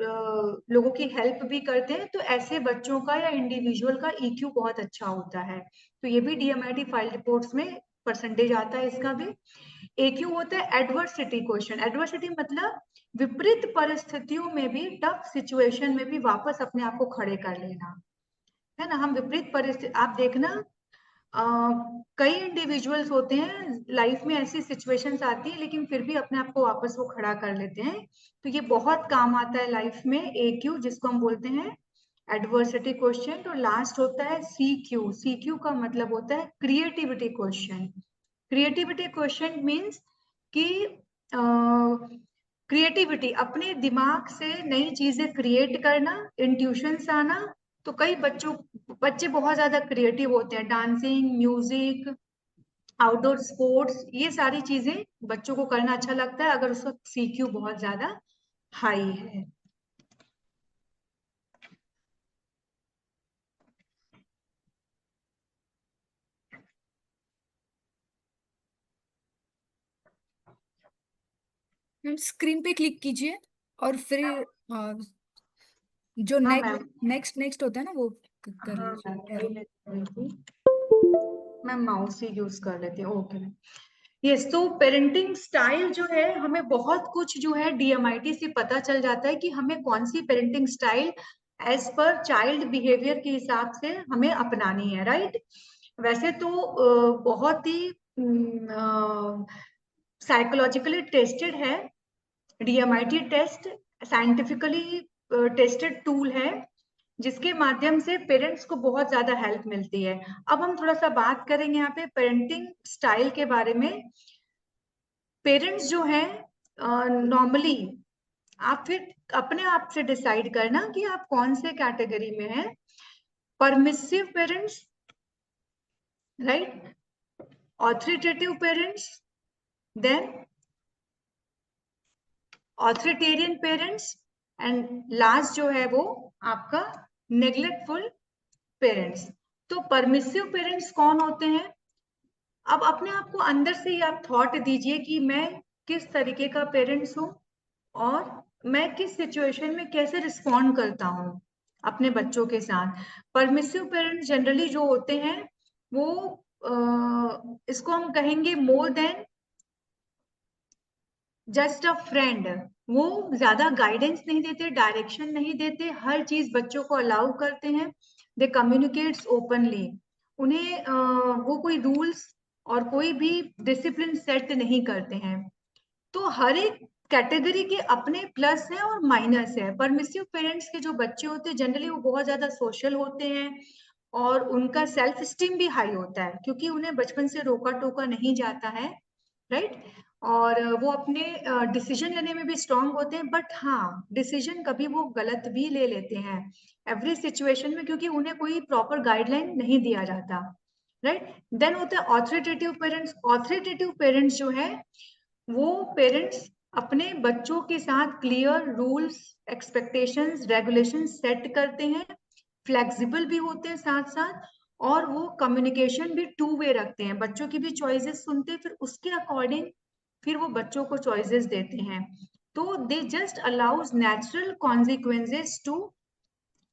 लोगों की हेल्प भी करते हैं, तो ऐसे बच्चों का या इंडिविजुअल का EQ बहुत अच्छा होता है। तो ये भी DMIT फाइल रिपोर्ट्स में परसेंटेज आता है इसका भी। AQ होता है एडवर्सिटी क्वेश्चन। एडवर्सिटी मतलब विपरीत परिस्थितियों में भी, टफ सिचुएशन में भी वापस अपने आप को खड़े कर लेना, है ना। हम विपरीत परिस्थिति, आप देखना कई इंडिविजुअल्स होते हैं लाइफ में, ऐसी सिचुएशंस आती है लेकिन फिर भी अपने आप को वापस वो खड़ा कर लेते हैं, तो ये बहुत काम आता है लाइफ में AQ, जिसको हम बोलते हैं एडवर्सिटी क्वेश्चन। तो लास्ट होता है CQ। CQ का मतलब होता है creativity question. Creativity question means कि क्रिएटिविटी, अपने दिमाग से नई चीजें क्रिएट करना, इंट्यूशंस आना। तो कई बच्चे बहुत ज्यादा क्रिएटिव होते हैं, डांसिंग, म्यूजिक, आउटडोर स्पोर्ट्स, ये सारी चीजें बच्चों को करना अच्छा लगता है अगर उसका CQ बहुत ज्यादा हाई है।
मैम स्क्रीन पे क्लिक कीजिए और फिर जो
हाँ
नेक्स्ट
मैम।
नेक्स्ट नेक्स्ट होता है ना वो कर
हाँ
लीजिए
मैम,
एरो।
मैं माउस ही यूज कर लेती हूँ। Okay ma'am. यस, तो पेरेंटिंग स्टाइल जो है, हमें बहुत कुछ जो है DMIT से पता चल जाता है कि हमें कौन सी पेरेंटिंग स्टाइल एज पर चाइल्ड बिहेवियर के हिसाब से हमें अपनानी है, राइट। वैसे तो बहुत ही साइकोलॉजिकली टेस्टेड है DMIT test, scientifically tested tool है, जिसके माध्यम से पेरेंट्स को बहुत ज्यादा हेल्प मिलती है। अब हम थोड़ा सा बात करेंगे यहाँ पे पेरेंटिंग स्टाइल के बारे में। पेरेंट्स जो हैं नॉर्मली, आप फिर अपने आप से डिसाइड करना कि आप कौन से कैटेगरी में हैं। Permissive parents, right, authoritative parents, then authoritarian parents, and last जो है वो आपका नेग्लेक्टफुल पेरेंट्स। तो परमिसिव पेरेंट्स कौन होते हैं? अब अपने आप को अंदर से ही आप थॉट दीजिए कि मैं किस तरीके का पेरेंट्स हूँ और मैं किस सिचुएशन में कैसे रिस्पॉन्ड करता हूँ अपने बच्चों के साथ। परमिसिव पेरेंट्स जनरली जो होते हैं वो इसको हम कहेंगे more than just a friend. वो ज्यादा गाइडेंस नहीं देते, डायरेक्शन नहीं देते, हर चीज बच्चों को अलाउ करते हैं। दे कम्युनिकेट्स ओपनली। उन्हें वो कोई रूल्स और कोई भी डिसिप्लिन सेट नहीं करते हैं। तो हर एक कैटेगरी के अपने प्लस है और माइनस है। परमिसिव पेरेंट्स के जो बच्चे होते हैं जनरली वो बहुत ज्यादा सोशल होते हैं और उनका सेल्फ स्टीम भी हाई होता है, क्योंकि उन्हें बचपन से रोका टोका नहीं जाता है, राइट। और वो अपने डिसीजन लेने में भी स्ट्रांग होते हैं, बट हाँ, डिसीजन कभी वो गलत भी ले लेते हैं एवरी सिचुएशन में, क्योंकि उन्हें कोई प्रॉपर गाइडलाइन नहीं दिया जाता, राइट। देन होता है ऑथोरिटेटिव पेरेंट्स। ऑथोरिटेटिव पेरेंट्स जो है वो पेरेंट्स अपने बच्चों के साथ clear rules, expectations, regulation set करते हैं, फ्लेक्सिबल भी होते हैं साथ साथ, और वो कम्युनिकेशन भी 2 वे रखते हैं। बच्चों की भी चॉइसेस सुनते हैं, फिर उसके अकॉर्डिंग फिर वो बच्चों को चॉइसेस देते हैं। तो they just allows natural consequences to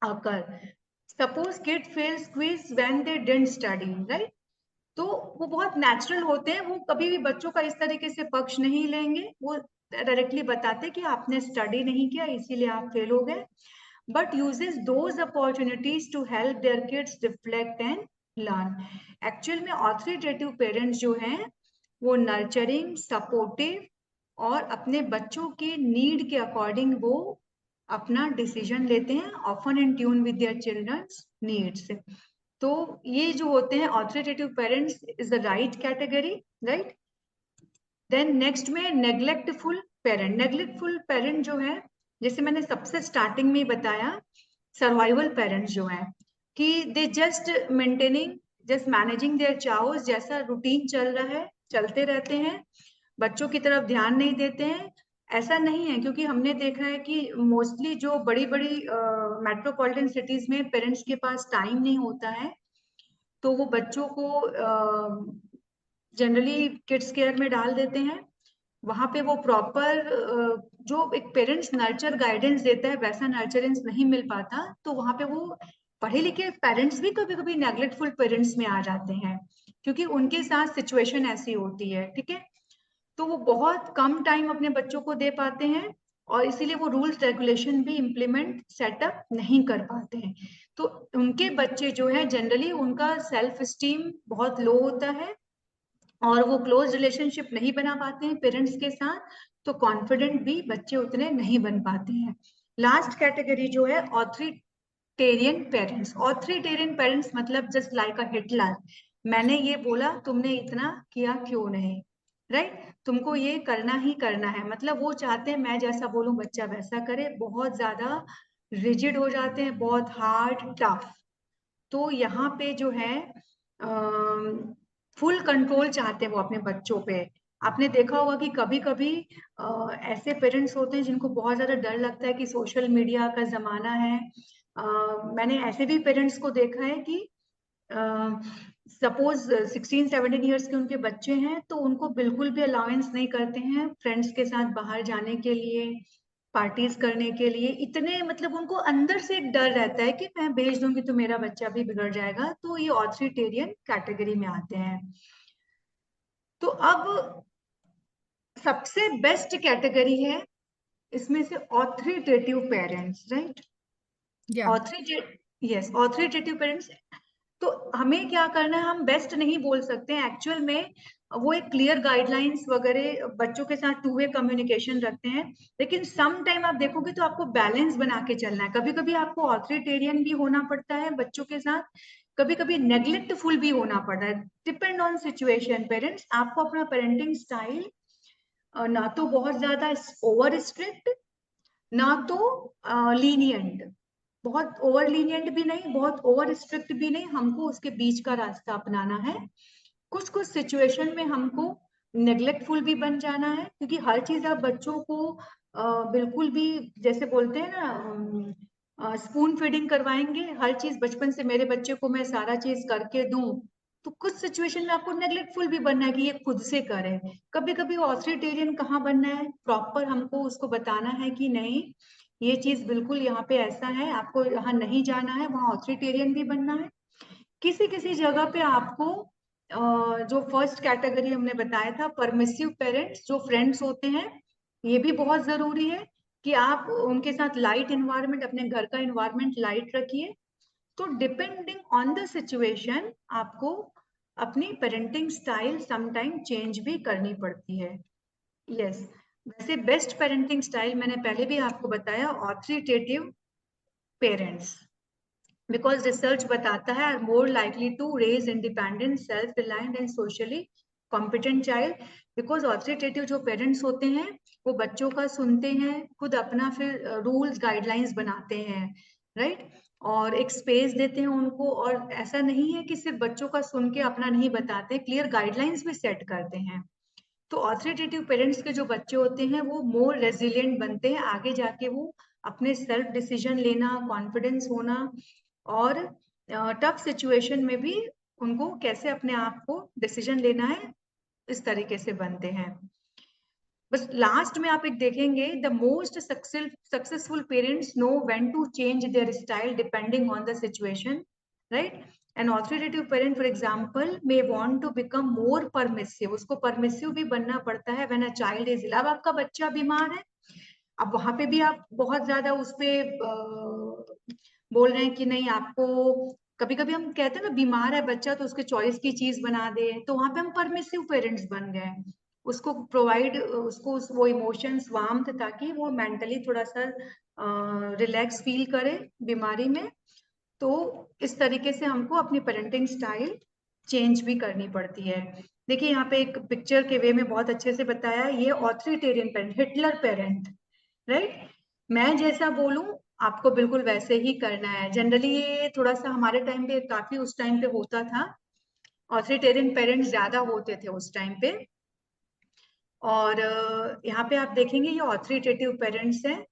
occur. Suppose kid fails quiz when they didn't study, right? तो वो बहुत नेचुरल होते हैं, वो कभी भी बच्चों का इस तरीके से पक्ष नहीं लेंगे, वो डायरेक्टली बताते कि आपने स्टडी नहीं किया इसीलिए आप फेल हो गए, but uses those opportunities to help their kids reflect and learn. Actual में ऑथोरिटेटिव पेरेंट्स जो हैं वो नर्चरिंग, सपोर्टिव और अपने बच्चों के नीड के अकॉर्डिंग वो अपना डिसीजन लेते हैं, often in tune with their children's needs. तो ये जो होते हैं authoritative parents is the right category, right? Then next में नेग्लेक्टफुल पेरेंट. नेग्लेक्टफुल पेरेंट जो है, जैसे मैंने सबसे स्टार्टिंग में बताया, सर्वाइवल पेरेंट्स जो है कि they just maintaining, just managing their chaos, जैसा रूटीन चल रहा है चलते रहते हैं, बच्चों की तरफ ध्यान नहीं देते हैं. ऐसा नहीं है, क्योंकि हमने देखा है कि मोस्टली जो बड़ी बड़ी मेट्रोपॉलिटन सिटीज में पेरेंट्स के पास टाइम नहीं होता है, तो वो बच्चों को जनरली किड्स केयर में डाल देते हैं. वहां पे वो प्रॉपर जो एक पेरेंट्स नर्चर गाइडेंस देता है वैसा नर्चरेंस नहीं मिल पाता, तो वहां पे वो पढ़े लिखे पेरेंट्स भी कभी कभी नेग्लेक्टफुल पेरेंट्स में आ जाते हैं, क्योंकि उनके साथ सिचुएशन ऐसी होती है, ठीक है? तो वो बहुत कम टाइम अपने बच्चों को दे पाते हैं और इसीलिए वो रूल्स रेगुलेशन भी इम्प्लीमेंट सेटअप नहीं कर पाते हैं. तो उनके बच्चे जो है जनरली उनका सेल्फ स्टीम बहुत लो होता है और वो क्लोज रिलेशनशिप नहीं बना पाते हैं पेरेंट्स के साथ, तो कॉन्फिडेंट भी बच्चे उतने नहीं बन पाते हैं. लास्ट कैटेगरी जो है ऑथोरिटेरियन पेरेंट्स. ऑथोरिटेरियन पेरेंट्स मतलब जस्ट लाइक अ हिटलर, मैंने ये बोला तुमने इतना किया क्यों नहीं, राइट? तुमको ये करना ही करना है, मतलब वो चाहते हैं मैं जैसा बोलूं बच्चा वैसा करे, बहुत ज्यादा रिजिड हो जाते हैं, बहुत हार्ड टफ. तो यहाँ पे जो है फुल कंट्रोल चाहते हैं वो अपने बच्चों पे. आपने देखा होगा कि कभी कभी ऐसे पेरेंट्स होते हैं जिनको बहुत ज्यादा डर लगता है कि सोशल मीडिया का जमाना है. मैंने ऐसे भी पेरेंट्स को देखा है कि सपोज 16-17 ईयर्स के उनके बच्चे हैं, तो उनको बिल्कुल भी अलाउंस नहीं करते हैं फ्रेंड्स के साथ बाहर जाने के लिए, पार्टीज करने के लिए. इतने मतलब उनको अंदर से एक डर रहता है कि मैं भेज दूंगी तो मेरा बच्चा भी बिगड़ जाएगा. तो ये ऑथोरिटेरियन कैटेगरी में आते हैं. तो अब सबसे बेस्ट कैटेगरी है इसमें से authoritative parents, right? Authoritative parents. तो हमें क्या करना है, हम बेस्ट नहीं बोल सकते हैं एक्चुअल में. वो एक क्लियर गाइडलाइंस वगैरह बच्चों के साथ टू वे कम्युनिकेशन रखते हैं, लेकिन सम टाइम आप देखोगे तो आपको बैलेंस बना के चलना है. कभी कभी आपको ऑथोरिटेरियन भी होना पड़ता है बच्चों के साथ, कभी कभी नेग्लेक्टफुल भी होना पड़ता है. Depend on situation. पेरेंट्स आपको अपना पेरेंटिंग स्टाइल ना तो बहुत ज्यादा ओवर स्ट्रिक्ट, ना तो लीनियंट, बहुत ओवर लीनियंट भी नहीं, बहुत ओवर स्ट्रिक्ट भी नहीं, हमको उसके बीच का रास्ता अपनाना है. कुछ कुछ सिचुएशन में हमको नेग्लेक्टफुल भी बन जाना है, क्योंकि हर चीज आप बच्चों को बिल्कुल भी जैसे बोलते हैं ना स्पून फीडिंग करवाएंगे, हर चीज बचपन से मेरे बच्चे को मैं सारा चीज करके दूं, तो कुछ सिचुएशन में आपको नेग्लेक्टफुल भी बनना है कि ये खुद से करे. कभी कभी ऑथोरिटेरियन कहाँ बनना है, प्रॉपर हमको उसको बताना है कि नहीं ये चीज बिल्कुल यहाँ पे ऐसा है, आपको यहाँ नहीं जाना है, वहाँ ऑथोरिटेरियन भी बनना है. किसी किसी जगह पे आपको जो फर्स्ट कैटेगरी हमने बताया था परमिसिव पेरेंट्स, जो फ्रेंड्स होते हैं, ये भी बहुत जरूरी है कि आप उनके साथ लाइट एनवायरनमेंट, अपने घर का एनवायरनमेंट लाइट रखिए. तो डिपेंडिंग ऑन द सिचुएशन आपको अपनी पेरेंटिंग स्टाइल समटाइम चेंज भी करनी पड़ती है. यस, वैसे बेस्ट पेरेंटिंग स्टाइल मैंने पहले भी आपको बताया ऑथोरिटेटिव पेरेंट्स, बिकॉज रिसर्च बताता है are more likely to raise independent, self reliant and socially competent child. Because authoritative जो पेरेंट्स होते हैं वो बच्चों का सुनते हैं, खुद अपना फिर रूल्स गाइडलाइंस बनाते हैं, राइट? और एक स्पेस देते हैं उनको, और ऐसा नहीं है कि सिर्फ बच्चों का सुन के अपना नहीं बताते, क्लियर गाइडलाइंस भी सेट करते हैं. तो ऑथोरिटेटिव पेरेंट्स के जो बच्चे होते हैं वो मोर रेजिलिएंट बनते हैं, आगे जाके वो अपने सेल्फ डिसीजन लेना, कॉन्फिडेंस होना और टफ सिचुएशन में भी उनको कैसे अपने आप को डिसीजन लेना है, इस तरीके से बनते हैं. बस लास्ट में आप एक देखेंगे, the most successful parents know when to change their style depending on the situation, right. An authoritative parent for example may want to become more permissive, उसको परमिसिव भी बनना पड़ता है when a child is ill. अब आपका बच्चा बीमार है, अब वहां पे भी आप बहुत ज्यादा उस पे बोल रहे हैं कि नहीं आपको, कभी कभी हम कहते हैं ना बीमार है बच्चा तो उसके चॉइस की चीज बना दे, तो वहां पे हम परमिसिव पेरेंट्स बन गए, उसको प्रोवाइड उसको वो इमोशंस वार्मथ, ताकि वो मेंटली थोड़ा सा रिलैक्स फील करे बीमारी में। तो इस तरीके से हमको अपनी पेरेंटिंग स्टाइल चेंज भी करनी पड़ती है। देखिए यहाँ पे एक पिक्चर के वे में बहुत अच्छे से बताया है, ये authoritarian parent, Hitler parent, right. मैं जैसा बोलूं आपको बिल्कुल वैसे ही करना है। जनरली ये थोड़ा सा हमारे टाइम पे, काफी उस टाइम पे होता था, ऑथोरिटेरियन पेरेंट्स ज्यादा होते थे उस टाइम पे। और यहाँ पे आप देखेंगे ये ऑथोरिटेटिव पेरेंट्स हैं,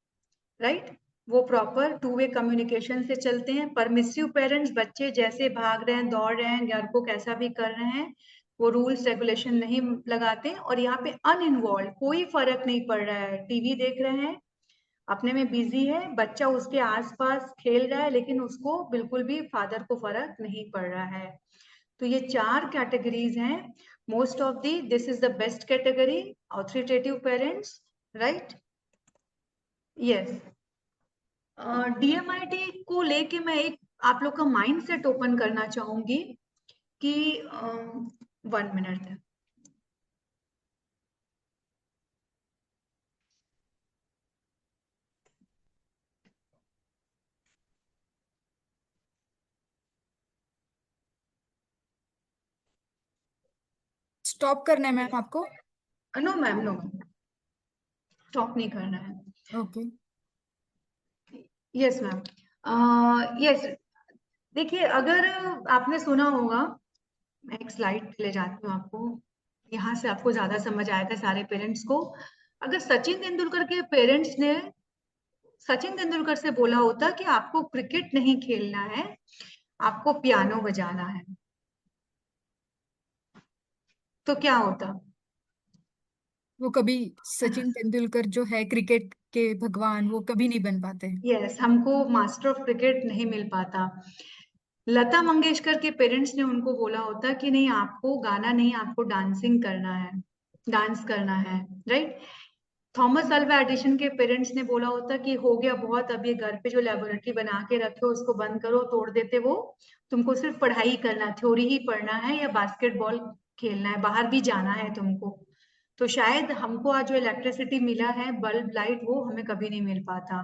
राइट। वो प्रॉपर टू वे कम्युनिकेशन से चलते हैं। परमिसिव पेरेंट्स, बच्चे जैसे भाग रहे हैं, दौड़ रहे हैं, घर को कैसा भी कर रहे हैं, वो रूल्स रेगुलेशन नहीं लगाते। और यहाँ पे अनइन्वॉल्व, कोई फर्क नहीं पड़ रहा है, टीवी देख रहे हैं, अपने में बिजी है, बच्चा उसके आसपास खेल रहा है, लेकिन उसको बिल्कुल भी फादर को फर्क नहीं पड़ रहा है। तो ये 4 कैटेगरीज हैं। Most of the this is the best category, authoritative parents, right. Yes, DMIT को लेके मैं एक आप लोग का माइंड सेट ओपन करना चाहूंगी कि 1 मिनट है।
स्टॉप करना है मैम आपको?
नो मैम, नो, स्टॉप नहीं करना है।
ओके।
Yes ma'am, yes. देखिए अगर आपने सुना होगा, मैं एक स्लाइड ले जाती हूँ आपको, यहाँ से आपको ज्यादा समझ आएगा सारे पेरेंट्स को। अगर सचिन तेंदुलकर के पेरेंट्स ने सचिन तेंदुलकर से बोला होता कि आपको क्रिकेट नहीं खेलना है, आपको पियानो बजाना है, तो क्या होता?
वो कभी सचिन तेंदुलकर जो है क्रिकेट के भगवान, वो कभी नहीं बन पाते।
यस, हमको मास्टर ऑफ क्रिकेट नहीं मिल पाता। लता मंगेशकर के पेरेंट्स ने उनको बोला होता कि नहीं आपको गाना नहीं, आपको डांसिंग करना है, डांस करना है, राइट। थॉमस अल्वा एडिशन के पेरेंट्स ने बोला होता कि हो गया बहुत, अब ये घर पे जो लेबोरेटरी बना के रखे हो उसको बंद करो, तोड़ देते वो, तुमको सिर्फ पढ़ाई करना, थ्योरी ही पढ़ना है या बास्केटबॉल खेलना है, बाहर भी जाना है तुमको। तो शायद हमको आज जो इलेक्ट्रिसिटी मिला है, बल्ब लाइट, वो हमें कभी नहीं मिल पाता।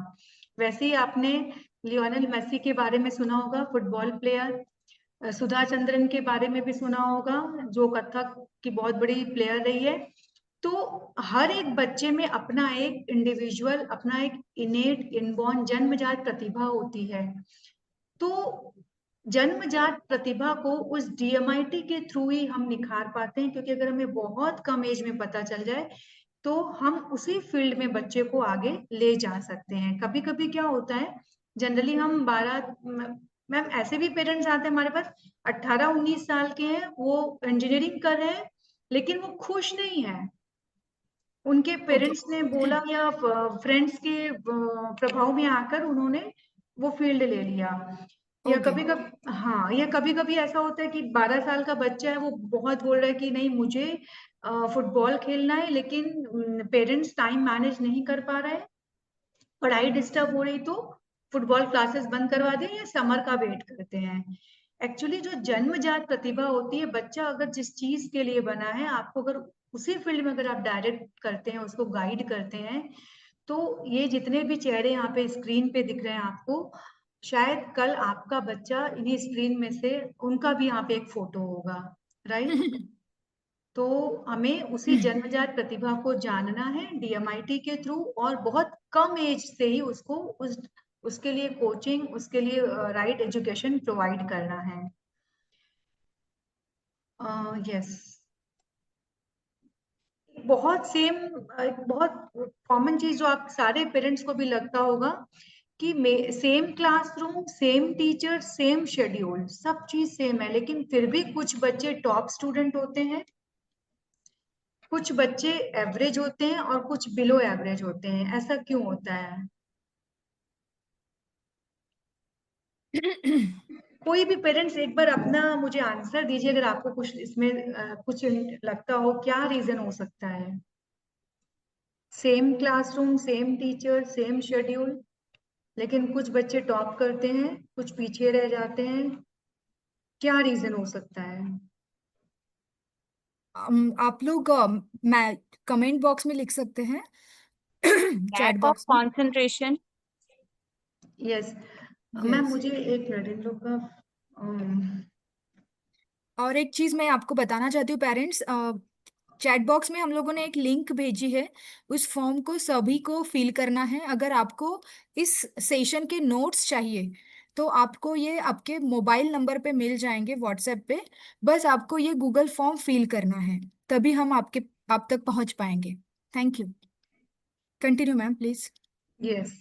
वैसे ही आपने लियोनेल मेसी के बारे में सुना होगा, फुटबॉल प्लेयर, सुधा चंद्रन के बारे में भी सुना होगा, जो कथक की बहुत बड़ी प्लेयर रही है। तो हर एक बच्चे में अपना एक इंडिविजुअल, अपना एक इनेट इनबॉर्न जन्मजात प्रतिभा होती है। तो जन्मजात प्रतिभा को उस डीएमआईटी के थ्रू ही हम निखार पाते हैं, क्योंकि अगर हमें बहुत कम एज में पता चल जाए तो हम उसी फील्ड में बच्चे को आगे ले जा सकते हैं। कभी कभी क्या होता है, जनरली हम 12, मैम ऐसे भी पेरेंट्स आते हैं हमारे पास, 18-19 साल के हैं, वो इंजीनियरिंग कर रहे हैं लेकिन वो खुश नहीं है। उनके
ओके।
पेरेंट्स ने बोला या फ्रेंड्स के प्रभाव में आकर उन्होंने वो फील्ड ले लिया। या
ओके।
कभी कभी, हाँ, या कभी कभी ऐसा होता है कि 12 साल का बच्चा है, वो बहुत बोल रहा है कि नहीं मुझे फुटबॉल खेलना है, लेकिन पेरेंट्स टाइम मैनेज नहीं कर पा रहे हैं, पढ़ाई डिस्टर्ब हो रही, तो फुटबॉल क्लासेस बंद करवा दें या समर का वेट करते हैं। एक्चुअली जो जन्मजात प्रतिभा होती है, बच्चा अगर जिस चीज के लिए बना है, आपको अगर उसी फील्ड में अगर आप डायरेक्ट करते हैं, उसको गाइड करते हैं, तो ये जितने भी चेहरे यहाँ पे स्क्रीन पे दिख रहे हैं आपको, शायद कल आपका बच्चा इन्हीं स्क्रीन में से उनका भी यहाँ पे एक फोटो होगा, राइट। तो हमें उसी जन्मजात प्रतिभा को जानना है डीएमआईटी के थ्रू, और बहुत कम एज से ही उसको उसके लिए कोचिंग, उसके लिए राइट एजुकेशन प्रोवाइड करना है। यस, बहुत सेम, बहुत कॉमन चीज जो आप सारे पेरेंट्स को भी लगता होगा कि same classroom, same teacher, same schedule, सब चीज सेम है, लेकिन फिर भी कुछ बच्चे टॉप स्टूडेंट होते हैं, कुछ बच्चे एवरेज होते हैं और कुछ बिलो एवरेज होते हैं, ऐसा क्यों होता है? कोई भी पेरेंट्स एक बार अपना मुझे आंसर दीजिए, अगर आपको कुछ इसमें कुछ लगता हो, क्या रीजन हो सकता है? Same classroom, same teacher, same schedule, लेकिन कुछ बच्चे टॉप करते हैं, कुछ पीछे रह जाते हैं, क्या रीजन हो सकता है?
आप लोग मैं कमेंट बॉक्स में लिख सकते हैं चैट
Lack of
बॉक्स में।
concentration.
Yes ma'am,
yes.
मुझे एक मिनट इन लोग का
और एक चीज मैं आपको बताना चाहती हूँ पेरेंट्स, चैट बॉक्स में हम लोगों ने एक लिंक भेजी है, उस फॉर्म को सभी को फिल करना है। अगर आपको इस सेशन के नोट्स चाहिए तो आपको ये आपके मोबाइल नंबर पे मिल जाएंगे व्हाट्सएप पे। बस आपको ये गूगल फॉर्म फिल करना है, तभी हम आप तक पहुंच पाएंगे। Thank you. Continue ma'am please.
Yes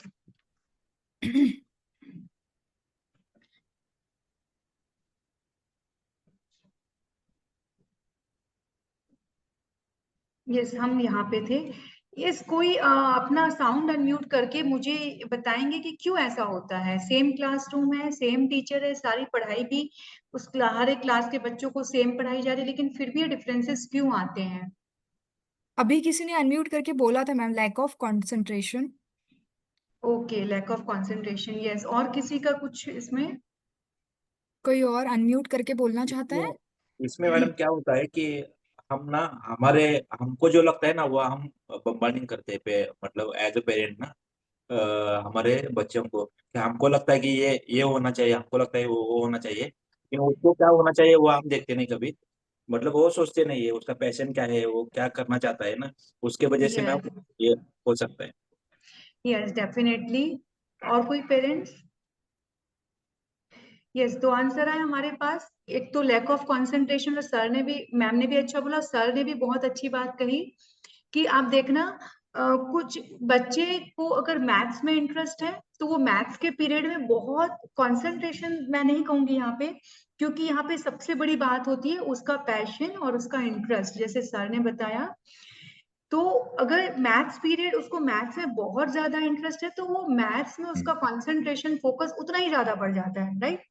yes हम यहाँ पे थे। यस कोई अपना साउंड अनम्यूट करके मुझे बताएंगे कि क्यों ऐसा होता है? सेम क्लासरूम है, सेम टीचर है, सारी पढ़ाई भी हर एक क्लास के बच्चों को सेम पढ़ाई जा रही है, लेकिन फिर भी ये डिफरेंसेस क्यों आते हैं?
अभी किसी ने अनम्यूट करके बोला था ma'am, lack of concentration.
Okay, lack of concentration. Yes, और किसी का कुछ इसमें?
कोई और अनम्यूट करके बोलना चाहता है?
इसमें इसमें मैडम क्या होता है कि हम ना हमारे हमको जो लगता है ना वो हम बम्बार्डिंग करते हैं मतलब एज ए पेरेंट ना, हमारे बच्चों को कि हमको लगता है कि ये होना चाहिए, हमको लगता है वो होना चाहिए, लेकिन उसको क्या होना चाहिए वो हम देखते नहीं कभी। मतलब वो सोचते नहीं है उसका पैशन क्या है, वो क्या करना चाहता है ना, उसके वजह से मैं
यस
ये हो सकता है।
Yes definitely. और कोई पेरेंट्स? यस, दो आंसर है हमारे पास। एक तो लैक ऑफ कंसंट्रेशन, और सर ने भी, मैम ने भी अच्छा बोला, सर ने भी बहुत अच्छी बात कही कि आप देखना कुछ बच्चे को अगर मैथ्स में इंटरेस्ट है तो वो मैथ्स के पीरियड में बहुत कंसंट्रेशन, मैं नहीं कहूंगी यहाँ पे, क्योंकि यहाँ पे सबसे बड़ी बात होती है उसका पैशन और उसका इंटरेस्ट, जैसे सर ने बताया। तो अगर मैथ्स पीरियड, उसको मैथ्स में बहुत ज्यादा इंटरेस्ट है, तो वो मैथ्स में उसका कंसंट्रेशन, फोकस उतना ही ज्यादा बढ़ जाता है, राइट?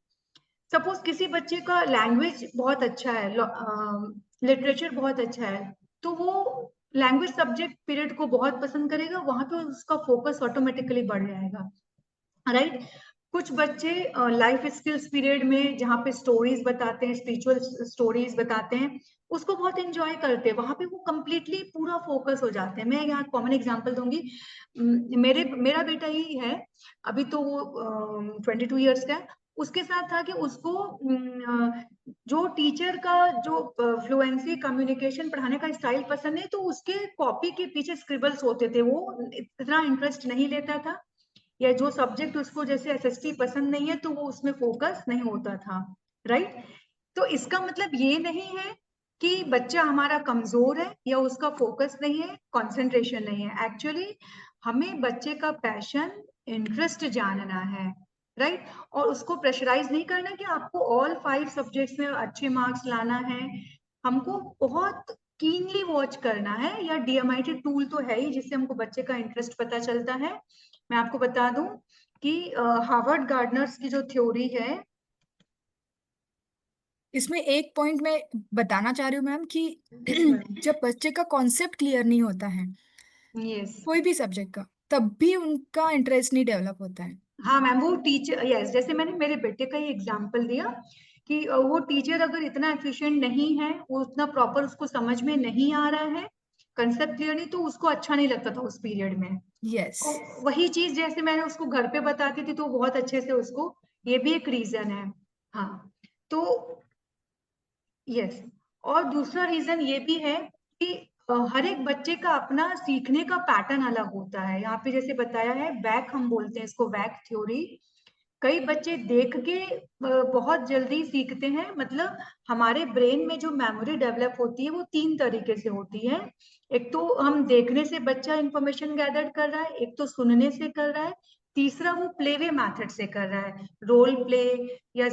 सपोज किसी बच्चे का लैंग्वेज बहुत अच्छा है, लिटरेचर बहुत अच्छा है, तो वो लैंग्वेज सब्जेक्ट पीरियड को बहुत पसंद करेगा, वहां पे उसका फोकस ऑटोमेटिकली बढ़ जाएगा, राइट? कुछ बच्चे लाइफ स्किल्स पीरियड में, जहाँ पे स्टोरीज बताते हैं, स्पिरिचुअल स्टोरीज बताते हैं, उसको बहुत एंजॉय करते हैं, वहां पे वो कंप्लीटली पूरा फोकस हो जाते हैं। मैं यहाँ कॉमन एग्जांपल दूंगी। मेरा बेटा ही है, अभी तो वो 22 ईयर्स का है। उसके साथ था कि उसको जो टीचर का जो फ्लुएंसी, कम्युनिकेशन, पढ़ाने का स्टाइल पसंद है, तो उसके कॉपी के पीछे स्क्रिबल्स होते थे, वो इतना इंटरेस्ट नहीं लेता था, या जो सब्जेक्ट उसको, जैसे एसएसटी पसंद नहीं है, तो वो उसमें फोकस नहीं होता था, राइट? तो इसका मतलब ये नहीं है कि बच्चा हमारा कमजोर है या उसका फोकस नहीं है, कंसंट्रेशन नहीं है। एक्चुअली हमें बच्चे का पैशन, इंटरेस्ट जानना है, राइट? और उसको प्रेशराइज नहीं करना कि आपको ऑल 5 सब्जेक्ट्स में अच्छे मार्क्स लाना है। हमको बहुत कीनली वॉच करना है, या डीएमआईटी टूल तो है ही जिससे हमको बच्चे का इंटरेस्ट पता चलता है। मैं आपको बता दूं कि हार्वर्ड गार्डनर्स की जो थ्योरी है,
इसमें एक पॉइंट मैं बताना चाह रही हूँ मैम कि जब बच्चे का कॉन्सेप्ट क्लियर नहीं होता है
यस
कोई भी सब्जेक्ट का, तब भी उनका इंटरेस्ट नहीं डेवलप होता है।
हाँ मैम, वो टीचर, यस, जैसे मैंने मेरे बेटे का ही एग्जांपल दिया कि वो टीचर अगर इतना एफिशिएंट नहीं है, वो उतना प्रॉपर उसको समझ में नहीं आ रहा है, कंसेप्ट क्लियर नहीं, तो उसको अच्छा नहीं लगता था उस पीरियड में।
यस।
तो वही चीज जैसे मैंने उसको घर पे बताती थी, तो बहुत अच्छे से उसको, ये भी एक रीजन है। हाँ, तो यस, और दूसरा रीजन ये भी है कि हर एक बच्चे का अपना सीखने का पैटर्न अलग होता है। यहाँ पे जैसे बताया है, बैक हम बोलते हैं इसको, बैक थ्योरी। कई बच्चे देख के बहुत जल्दी सीखते हैं, मतलब हमारे ब्रेन में जो मेमोरी डेवलप होती है वो 3 तरीके से होती है। एक तो हम देखने से बच्चा इंफॉर्मेशन गैदर कर रहा है, एक तो सुनने से कर रहा है, तीसरा वो प्ले वे मैथड से कर रहा है, रोल प्ले या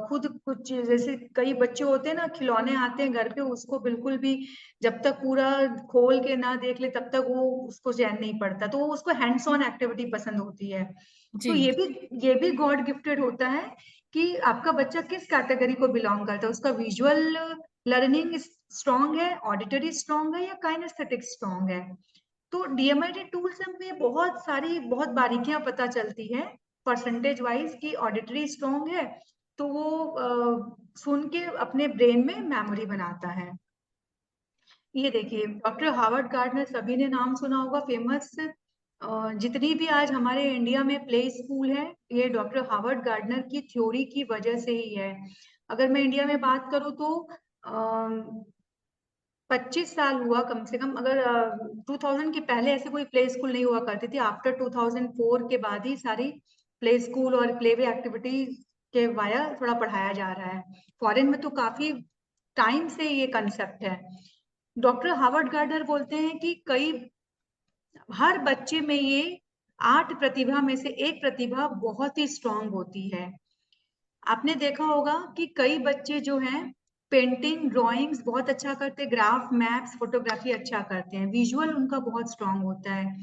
खुद कुछ, जैसे कई बच्चे होते हैं ना खिलौने आते हैं घर पे, उसको बिल्कुल भी जब तक पूरा खोल के ना देख ले तब तक वो उसको चैन नहीं पड़ता, तो वो उसको हैंड्स ऑन एक्टिविटी पसंद होती है। तो
जी।
ये भी गॉड गिफ्टेड होता है कि आपका बच्चा किस कैटेगरी को बिलोंग करता है, उसका विजुअल लर्निंग स्ट्रांग है, ऑडिटरी स्ट्रांग है, या काइनेस्थेटिक स्ट्रांग है। तो डीएमआईटी टूल से हमें बहुत सारी बहुत बारीकियां पता चलती हैं परसेंटेज वाइज कि ऑडिटरी स्ट्रांग है तो वो सुन के अपने ब्रेन में मेमोरी बनाता है। ये देखिए डॉक्टर हार्वर्ड गार्डनर, सभी ने नाम सुना होगा, फेमस। जितनी भी आज हमारे इंडिया में प्ले स्कूल है, ये डॉक्टर हार्वर्ड गार्डनर की थ्योरी की वजह से ही है। अगर मैं इंडिया में बात करूँ तो 25 साल हुआ कम से कम, अगर 2000 के पहले ऐसे कोई प्ले स्कूल नहीं हुआ करती थी। आफ्टर 2004 के बाद ही सारी प्ले स्कूल और प्ले वे एक्टिविटी के वाया थोड़ा पढ़ाया जा रहा है। फॉरेन में तो काफी टाइम से ये कंसेप्ट है। डॉक्टर हार्वर्ड गार्डनर बोलते हैं कि हर बच्चे में ये 8 प्रतिभा में से एक प्रतिभा बहुत ही स्ट्रांग होती है। आपने देखा होगा कि कई बच्चे जो हैं पेंटिंग ड्राइंग्स बहुत अच्छा करते हैं, ग्राफ मैथ्स फोटोग्राफी अच्छा करते हैं, विजुअल उनका बहुत स्ट्रांग होता है।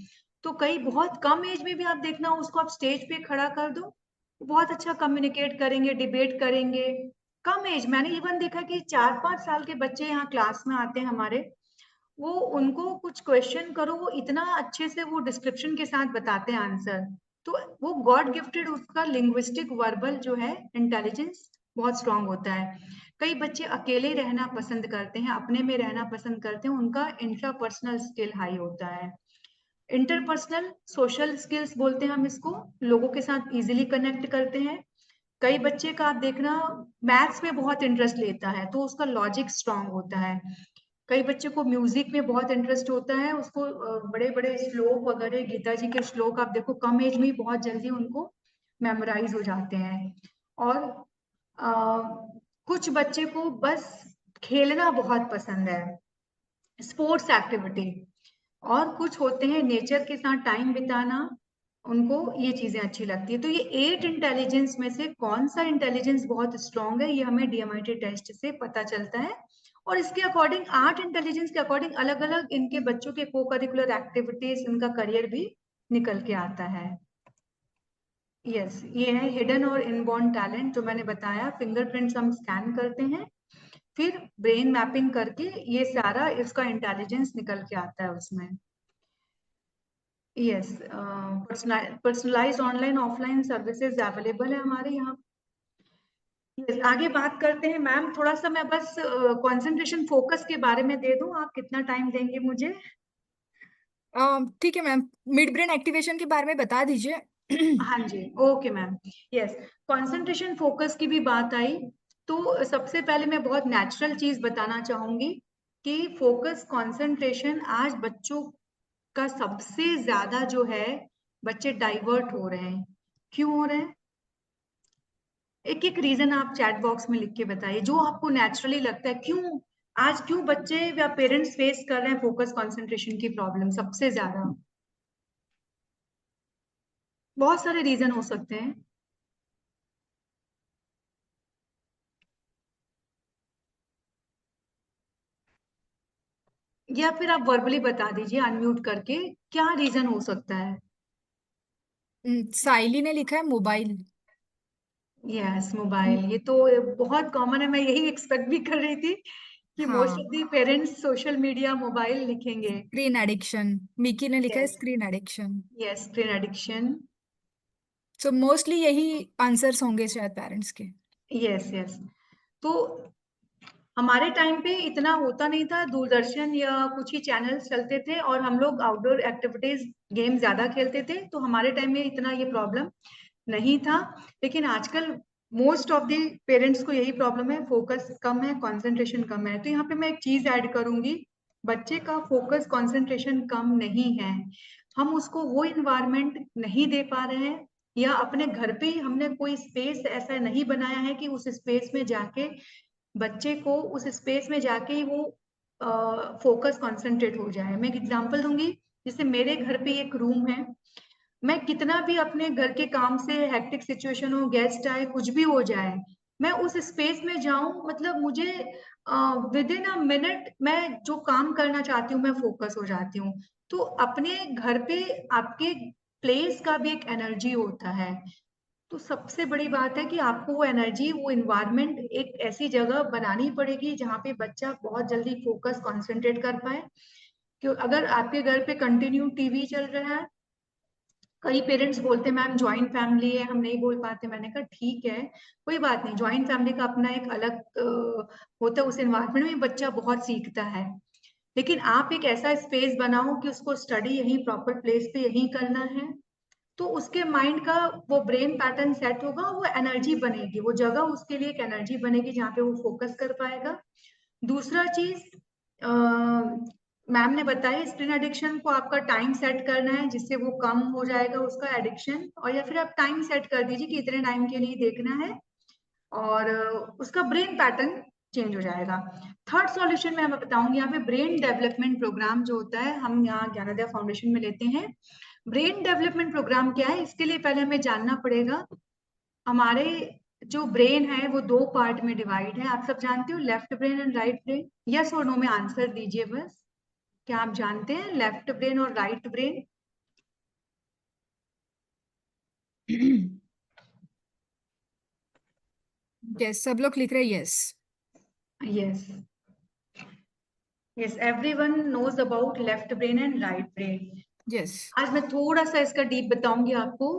तो कई बहुत कम एज में भी आप देखना उसको आप स्टेज पे खड़ा कर दो, बहुत अच्छा कम्युनिकेट करेंगे, डिबेट करेंगे। कम एज, मैंने इवन देखा कि 4-5 साल के बच्चे यहाँ क्लास में आते हैं हमारे, वो उनको कुछ क्वेश्चन करो वो इतना अच्छे से वो डिस्क्रिप्शन के साथ बताते हैं आंसर। तो वो गॉड गिफ्टेड, उसका लिंग्विस्टिक वर्बल जो है इंटेलिजेंस बहुत स्ट्रांग होता है। कई बच्चे अकेले रहना पसंद करते हैं, अपने में रहना पसंद करते हैं, उनका इंट्रापर्सनल स्किल हाई होता है। इंटरपर्सनल सोशल स्किल्स बोलते हैं हम इसको, लोगों के साथ इजीली कनेक्ट करते हैं। कई बच्चे का आप देखना मैथ्स में बहुत इंटरेस्ट लेता है तो उसका लॉजिक स्ट्रांग होता है। कई बच्चे को म्यूजिक में बहुत इंटरेस्ट होता है, उसको बड़े बड़े श्लोक वगैरह गीता जी के श्लोक आप देखो कम एज में ही बहुत जल्दी उनको मेमोराइज हो जाते हैं। और अ, कुछ बच्चे को बस खेलना बहुत पसंद है, स्पोर्ट्स एक्टिविटी। और कुछ होते हैं नेचर के साथ टाइम बिताना, उनको ये चीजें अच्छी लगती है। तो ये 8 इंटेलिजेंस में से कौन सा इंटेलिजेंस बहुत स्ट्रांग है, ये हमें डीएमआईटी टेस्ट से पता चलता है। और इसके अकॉर्डिंग 8 इंटेलिजेंस के अकॉर्डिंग अलग अलग इनके बच्चों के को करिकुलर एक्टिविटीज, इनका करियर भी निकल के आता है। यस, ये है हिडन और इनबॉर्न टैलेंट जो मैंने बताया। फिंगरप्रिंट्स हम स्कैन करते हैं, फिर ब्रेन मैपिंग करके ये सारा इसका इंटेलिजेंस निकल के आता है उसमें। Yes, personalised online offline services available है हमारे यहाँ। Yes, आगे बात करते हैं मैम, थोड़ा सा मैं बस कंसंट्रेशन फोकस के बारे में दे दूं, आप कितना टाइम देंगे मुझे?
ठीक है मैम, मिड ब्रेन एक्टिवेशन के बारे में बता दीजिए।
हाँ जी, okay ma'am. Yes, concentration focus की भी बात आई तो सबसे पहले मैं बहुत नेचुरल चीज बताना चाहूंगी कि फोकस कंसंट्रेशन आज बच्चों का सबसे ज्यादा जो है, बच्चे डाइवर्ट हो रहे हैं। क्यों हो रहे हैं? एक एक रीजन आप चैट बॉक्स में लिख के बताइए जो आपको नेचुरली लगता है। क्यों आज क्यों बच्चे या पेरेंट्स फेस कर रहे हैं फोकस कंसंट्रेशन की प्रॉब्लम सबसे ज्यादा? बहुत सारे रीजन हो सकते हैं। या फिर आप वर्बली बता दीजिए अनम्यूट करके, क्या रीजन हो सकता है?
साइली ने लिखा है मोबाइल।
यस, मोबाइल, ये तो बहुत कॉमन है, मैं यही एक्सपेक्ट भी कर रही थी कि मोस्ट
हाँ,
of the parents social media mobile लिखेंगे।
Screen addiction. मिकी ने लिखा है
yes,
screen addiction.
Yes, screen addiction.
So mostly यही आंसर्स होंगे शायद पेरेंट्स के।
Yes, yes. तो हमारे टाइम पे इतना होता नहीं था, दूरदर्शन या कुछ ही चैनल्स चलते थे और हम लोग आउटडोर एक्टिविटीज गेम ज्यादा खेलते थे, तो हमारे टाइम में इतना ये प्रॉब्लम नहीं था। लेकिन आजकल मोस्ट ऑफ द पेरेंट्स को यही प्रॉब्लम है, फोकस कम है, कंसंट्रेशन कम है। तो यहाँ पे मैं एक चीज ऐड करूंगी, बच्चे का फोकस कंसंट्रेशन कम नहीं है, हम उसको वो इन्वायरमेंट नहीं दे पा रहे हैं, या अपने घर पे ही हमने कोई स्पेस ऐसा नहीं बनाया है कि उस स्पेस में जाके बच्चे को उस स्पेस में जाके ही वो फोकस कंसंट्रेट हो जाए। मैं एक एग्जांपल दूंगी, जैसे मेरे घर पे एक रूम है, मैं कितना भी अपने घर के काम से हेक्टिक सिचुएशन हो, गेस्ट आए, कुछ भी हो जाए, मैं उस स्पेस में जाऊं, मतलब मुझे विद इन अ मिनट मैं जो काम करना चाहती हूँ मैं फोकस हो जाती हूँ। तो अपने घर पे आपके प्लेस का भी एक एनर्जी होता है। तो सबसे बड़ी बात है कि आपको वो एनर्जी, वो इन्वायरमेंट एक ऐसी जगह बनानी पड़ेगी जहाँ पे बच्चा बहुत जल्दी फोकस कंसंट्रेट कर पाए। क्यों, अगर आपके घर पे कंटिन्यू टीवी चल रहा है, कई पेरेंट्स बोलते हैं मैम ज्वाइंट फैमिली है हम नहीं बोल पाते, मैंने कहा ठीक है, कोई बात नहीं, ज्वाइंट फैमिली का अपना एक अलग होता है, उस एनवायरमेंट में बच्चा बहुत सीखता है। लेकिन आप एक ऐसा स्पेस बनाओ कि उसको स्टडी यहीं प्रॉपर प्लेस पे यहीं करना है, तो उसके माइंड का वो ब्रेन पैटर्न सेट होगा, वो एनर्जी बनेगी, वो जगह उसके लिए एक एनर्जी बनेगी जहाँ पे वो फोकस कर पाएगा। दूसरा चीज, मैम ने बताया स्क्रीन एडिक्शन को आपका टाइम सेट करना है जिससे वो कम हो जाएगा उसका एडिक्शन, और या फिर आप टाइम सेट कर दीजिए कि इतने टाइम के लिए देखना है, और उसका ब्रेन पैटर्न चेंज हो जाएगा। थर्ड सॉल्यूशन मैं बताऊंगी, यहाँ पे ब्रेन डेवलपमेंट प्रोग्राम जो होता है हम यहाँ ज्ञानोदय फाउंडेशन में लेते हैं। ब्रेन डेवलपमेंट प्रोग्राम क्या है, इसके लिए पहले हमें जानना पड़ेगा हमारे जो ब्रेन है वो दो पार्ट में डिवाइड है। आप सब जानते हो left brain and right brain? Yes और नो में आंसर दीजिए बस। क्या आप जानते हैं लेफ्ट ब्रेन और राइट ब्रेन?
यस, सब लोग लिख रहे हैं yes.
Yes, yes, everyone knows about left brain and right brain.
Yes.
आज मैं थोड़ा सा इसका डीप बताऊंगी आपको।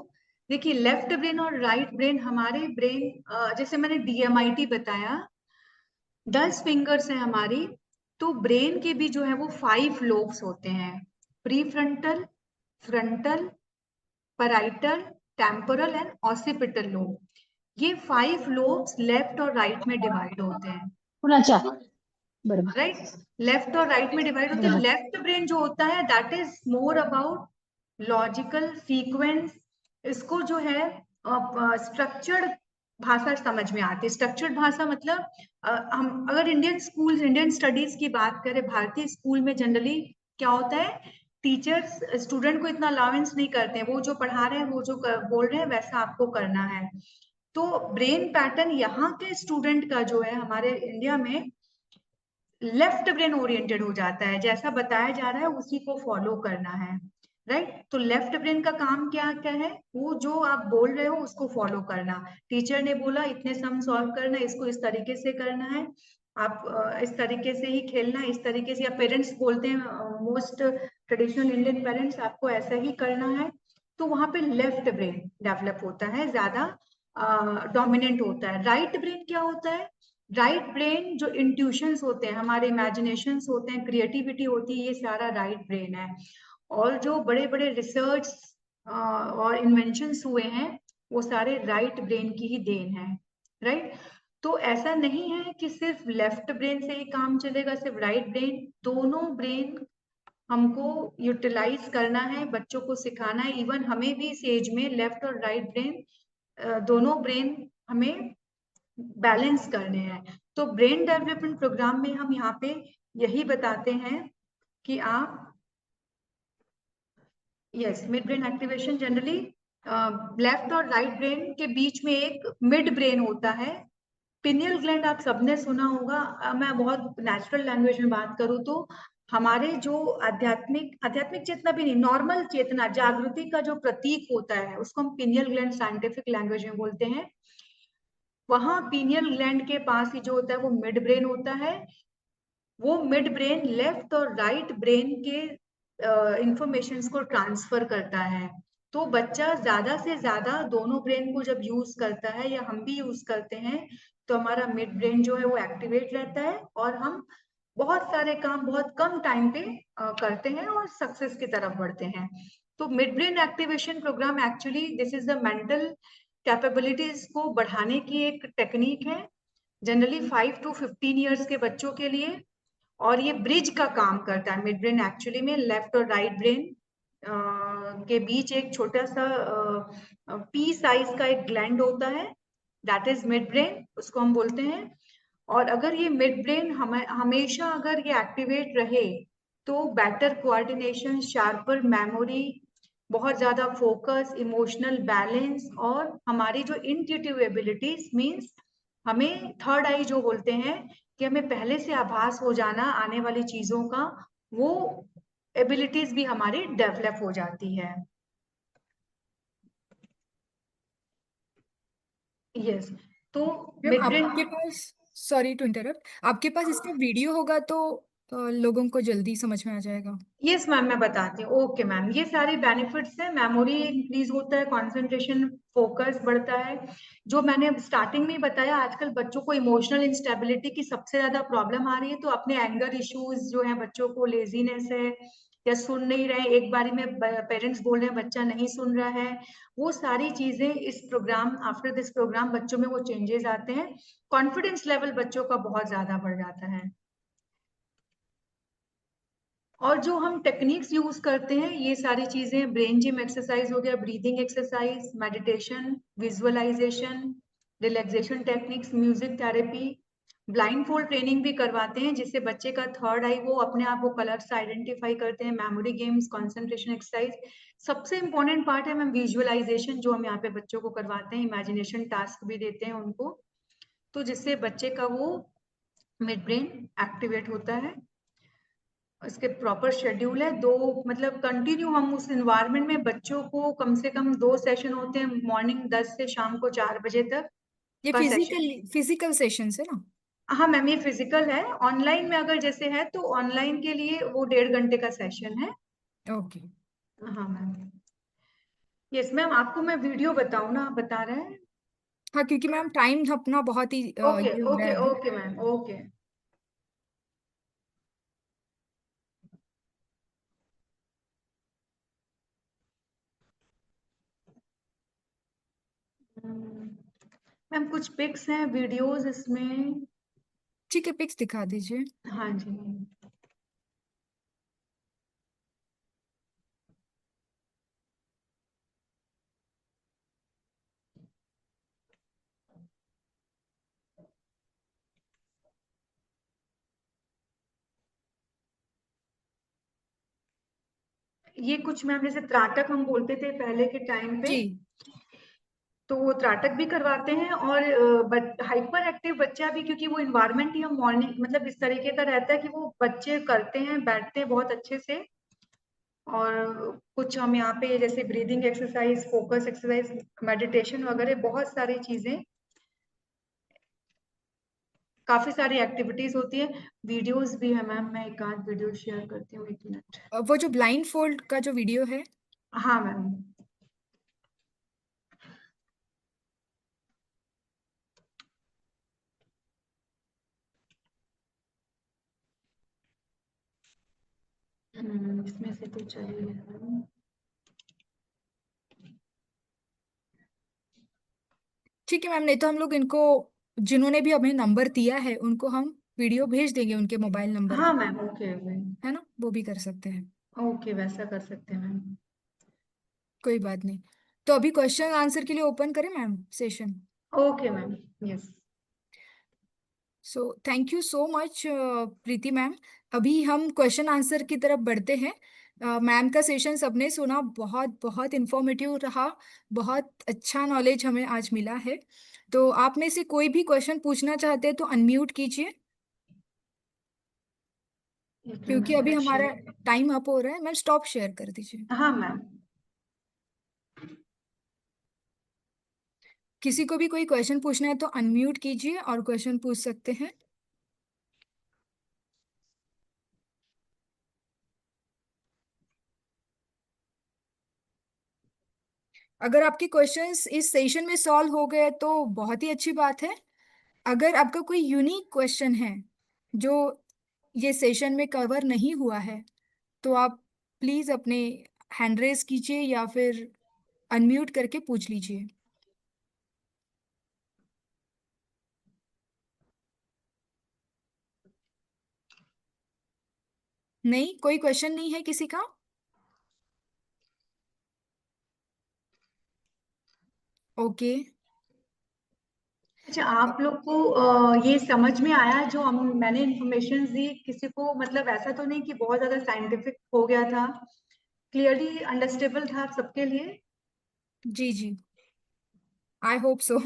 देखिए लेफ्ट ब्रेन और राइट ब्रेन, हमारे ब्रेन जैसे मैंने डीएमआईटी बताया, 10 फिंगर्स हैं हमारी, तो ब्रेन के भी जो है वो 5 लोब्स होते हैं, pre frontal, frontal, parietal, temporal and occipital lobe. ये 5 लोब्स लेफ्ट और राइट में डिवाइड होते हैं,
कुणाच्या बरोबर
राइट, लेफ्ट और राइट में डिवाइड होते हैं। लेफ्ट ब्रेन जो होता है that is more about logical sequence, इसको जो है स्ट्रक्चर्ड भाषा समझ में आती है। स्ट्रक्चर्ड भाषा मतलब हम अगर इंडियन स्कूल, इंडियन स्टडीज की बात करें, भारतीय स्कूल में जनरली क्या होता है, टीचर्स स्टूडेंट को इतना अलाउंस नहीं करते हैं, वो जो पढ़ा रहे हैं, वो जो बोल रहे हैं वैसा आपको करना है। तो ब्रेन पैटर्न यहाँ के स्टूडेंट का जो है हमारे इंडिया में लेफ्ट ब्रेन ओरिएंटेड हो जाता है, जैसा बताया जा रहा है उसी को फॉलो करना है, राइट। तो लेफ्ट ब्रेन का काम क्या क्या है, वो जो आप बोल रहे हो उसको फॉलो करना। टीचर ने बोला इतने सम सॉल्व करना, इसको इस तरीके से करना है, आप इस तरीके से ही खेलना, इस तरीके से, या पेरेंट्स बोलते हैं मोस्ट ट्रेडिशनल इंडियन पेरेंट्स आपको ऐसा ही करना है, तो वहां पे लेफ्ट ब्रेन डेवलप होता है, ज्यादा डोमिनेंट होता है। राइट ब्रेन क्या होता है, राइट ब्रेन जो इंट्यूशंस होते हैं, हमारे इमेजिनेशंस होते हैं, क्रिएटिविटी होती है, ये सारा राइट ब्रेन है। और जो बड़े बड़े रिसर्च और इन्वेंशंस हुए हैं वो सारे राइट ब्रेन की ही देन है, राइट। तो ऐसा नहीं है कि सिर्फ लेफ्ट ब्रेन से ही काम चलेगा, सिर्फ राइट ब्रेन, दोनों ब्रेन हमको यूटिलाइज करना है, बच्चों को सिखाना है। इवन हमें भी इस एज में लेफ्ट और राइट ब्रेन, दोनों ब्रेन हमें बैलेंस करने हैं। तो ब्रेन डेवलपमेंट प्रोग्राम में हम यहाँ पे यही बताते हैं कि आप, yes, mid brain activation generally left और राइट ब्रेन के बीच में एक मिड ब्रेन होता है। पिनियल ग्लैंड आप सबने सुना होगा। मैं बहुत नेचुरल लैंग्वेज में बात करूँ तो हमारे जो आध्यात्मिक आध्यात्मिक चेतना भी नहीं, नॉर्मल चेतना, जागृति का जो प्रतीक होता है उसको हम पिनियल ग्लैंड साइंटिफिक लैंग्वेज में बोलते हैं। वहां पीनियल ग्लैंड के पास ही जो होता है वो मिड ब्रेन होता है। वो मिड ब्रेन लेफ्ट और राइट ब्रेन के इंफॉर्मेशन को ट्रांसफर करता है। तो बच्चा ज्यादा से ज्यादा दोनों ब्रेन को जब यूज करता है, या हम भी यूज करते हैं, तो हमारा मिड ब्रेन जो है वो एक्टिवेट रहता है और हम बहुत सारे काम बहुत कम टाइम पे करते हैं और सक्सेस की तरफ बढ़ते हैं। तो mid brain activation programme actually this is the mental capabilities को बढ़ाने की एक टेक्निक है, जनरली 5 to 15 ईयर्स के बच्चों के लिए। और ये ब्रिज का काम करता है। मिड ब्रेन एक्चुअली में लेफ्ट और राइट ब्रेन के बीच एक छोटा सा पी साइज का एक ग्लैंड होता है, दैट इज मिड ब्रेन, उसको हम बोलते हैं। और अगर ये मिड ब्रेन हमेशा अगर ये एक्टिवेट रहे तो बेटर कोऑर्डिनेशन, शार्पर मेमोरी, बहुत ज्यादा फोकस, इमोशनल बैलेंस, और हमारी जो इंट्यूटिव एबिलिटीज मीन्स हमें थर्ड आई जो बोलते हैं कि हमें पहले से आभास हो जाना आने वाली चीजों का, वो एबिलिटीज भी हमारी डेवलप हो जाती है। यस, तो
मैम
मिड ब्रेन।
आपके पास, सॉरी टू इंटरप्ट, आपके पास इसका वीडियो होगा तो लोगों को जल्दी समझ में आ जाएगा।
यस मैम, मैं बताती हूँ। ओके मैम, ये सारे बेनिफिट्स हैं। मेमोरी इंक्रीज होता है, कंसंट्रेशन, फोकस बढ़ता है। जो मैंने स्टार्टिंग में ही बताया, आजकल बच्चों को इमोशनल इंस्टेबिलिटी की सबसे ज्यादा प्रॉब्लम आ रही है। तो अपने एंगर इश्यूज जो है, बच्चों को लेजीनेस है या सुन नहीं रहे, एक बारी में पेरेंट्स बोल रहे हैं बच्चा नहीं सुन रहा है, वो सारी चीजें इस प्रोग्राम, आफ्टर दिस प्रोग्राम बच्चों में वो चेंजेस आते हैं। कॉन्फिडेंस लेवल बच्चों का बहुत ज्यादा बढ़ जाता है। और जो हम टेक्निक्स यूज करते हैं, ये सारी चीजें ब्रेन जिम एक्सरसाइज हो गया, breathing exercise, meditation, visualisation, relaxation techniques, music therapy, blindfold training भी करवाते हैं, जिससे बच्चे का थर्ड आई वो अपने आप वो कलर्स आइडेंटिफाई करते हैं, मेमोरी गेम्स, कंसंट्रेशन एक्सरसाइज। सबसे इंपॉर्टेंट पार्ट है मैम विजुअलाइजेशन, जो हम यहाँ पे बच्चों को करवाते हैं, इमेजिनेशन टास्क भी देते हैं उनको, तो जिससे बच्चे का वो मिड ब्रेन एक्टिवेट होता है। इसके प्रॉपर शेड्यूल है, दो मतलब कंटिन्यू हम उस एनवायरनमेंट में बच्चों को कम से कम 2 सेशन होते हैं, मॉर्निंग 10 से शाम को 4 बजे तक
ये
का सेशन।
फिजिकल सेशन है ना?
हाँ मैम, ये फिजिकल है। ऑनलाइन में अगर जैसे है तो ऑनलाइन के लिए वो 1.5 घंटे का सेशन है।
ओके।
हाँ मैम। यस मैम, आपको मैं वीडियो बताऊँ ना, आप बता रहे हैं?
हाँ, क्योंकि मैम टाइम अपना बहुत ही
ओके
ये हो रहा है
ओके
अभी।
Okay ma'am, okay. मैम कुछ पिक्स हैं, वीडियोस इसमें।
ठीक है, पिक्स दिखा दीजिए।
हाँ जी। ये कुछ मैम जैसे त्राटक हम बोलते थे पहले के टाइम पे,
जी।
तो वो त्राटक भी करवाते हैं। और हाइपर एक्टिव बच्चा भी, क्योंकि वो इन्वायरमेंट ही हम मॉर्निंग मतलब इस तरीके का रहता है कि वो बच्चे करते हैं, बैठते हैं बहुत अच्छे से। और कुछ हम यहाँ पे जैसे breathing exercise, focus exercise, meditation वगैरह बहुत सारी चीजें, काफी सारी एक्टिविटीज होती है। वीडियोस भी है मैम, मैं एक आध वीडियो शेयर करती हूँ, 1 मिनट।
वो जो ब्लाइंड फोल्ड का जो वीडियो है।
हाँ मैम। इसमें से तो चलिए।
ठीक है मैम, नहीं तो हम लोग इनको, जिन्होंने भी हमें नंबर दिया है उनको हम वीडियो भेज देंगे उनके मोबाइल नंबर
हाँ
पे।
मैम, ओके
है ना, वो भी कर सकते हैं।
ओके, वैसा कर सकते हैं मैम।
कोई बात नहीं। तो अभी क्वेश्चन आंसर के लिए ओपन करें ma'am session.
Okay ma'am. Yes.
So thank you so much Preeti ma'am. अभी हम क्वेश्चन आंसर की तरफ बढ़ते हैं। मैम का सेशन सबने सुना, बहुत बहुत इंफॉर्मेटिव रहा। बहुत अच्छा नॉलेज हमें आज मिला है। तो आप में से कोई भी क्वेश्चन पूछना चाहते हैं तो अनम्यूट कीजिए,
ठीक है
क्योंकि
मैम,
अभी
मैं
हमारा
शेयर।
टाइम अप हो रहा है। मैम स्टॉप शेयर कर दीजिए।
हाँ मैम।
किसी को भी कोई क्वेश्चन पूछना है तो अनम्यूट कीजिए और क्वेश्चन पूछ सकते हैं। अगर आपके क्वेश्चंस इस सेशन में सॉल्व हो गए तो बहुत ही अच्छी बात है। अगर आपका कोई यूनिक क्वेश्चन है जो ये सेशन में कवर नहीं हुआ है, तो आप प्लीज अपने हैंड रेज कीजिए या फिर अनम्यूट करके पूछ लीजिए। नहीं, कोई क्वेश्चन नहीं है किसी का? ओके।
अच्छा, आप लोग को ये समझ में आया जो हम मैंने इंफॉर्मेशन दी किसी को, मतलब ऐसा तो नहीं कि बहुत ज्यादा साइंटिफिक हो गया था? क्लियरली अंडरस्टेबल था आप सबके लिए?
जी जी, आई होप सो।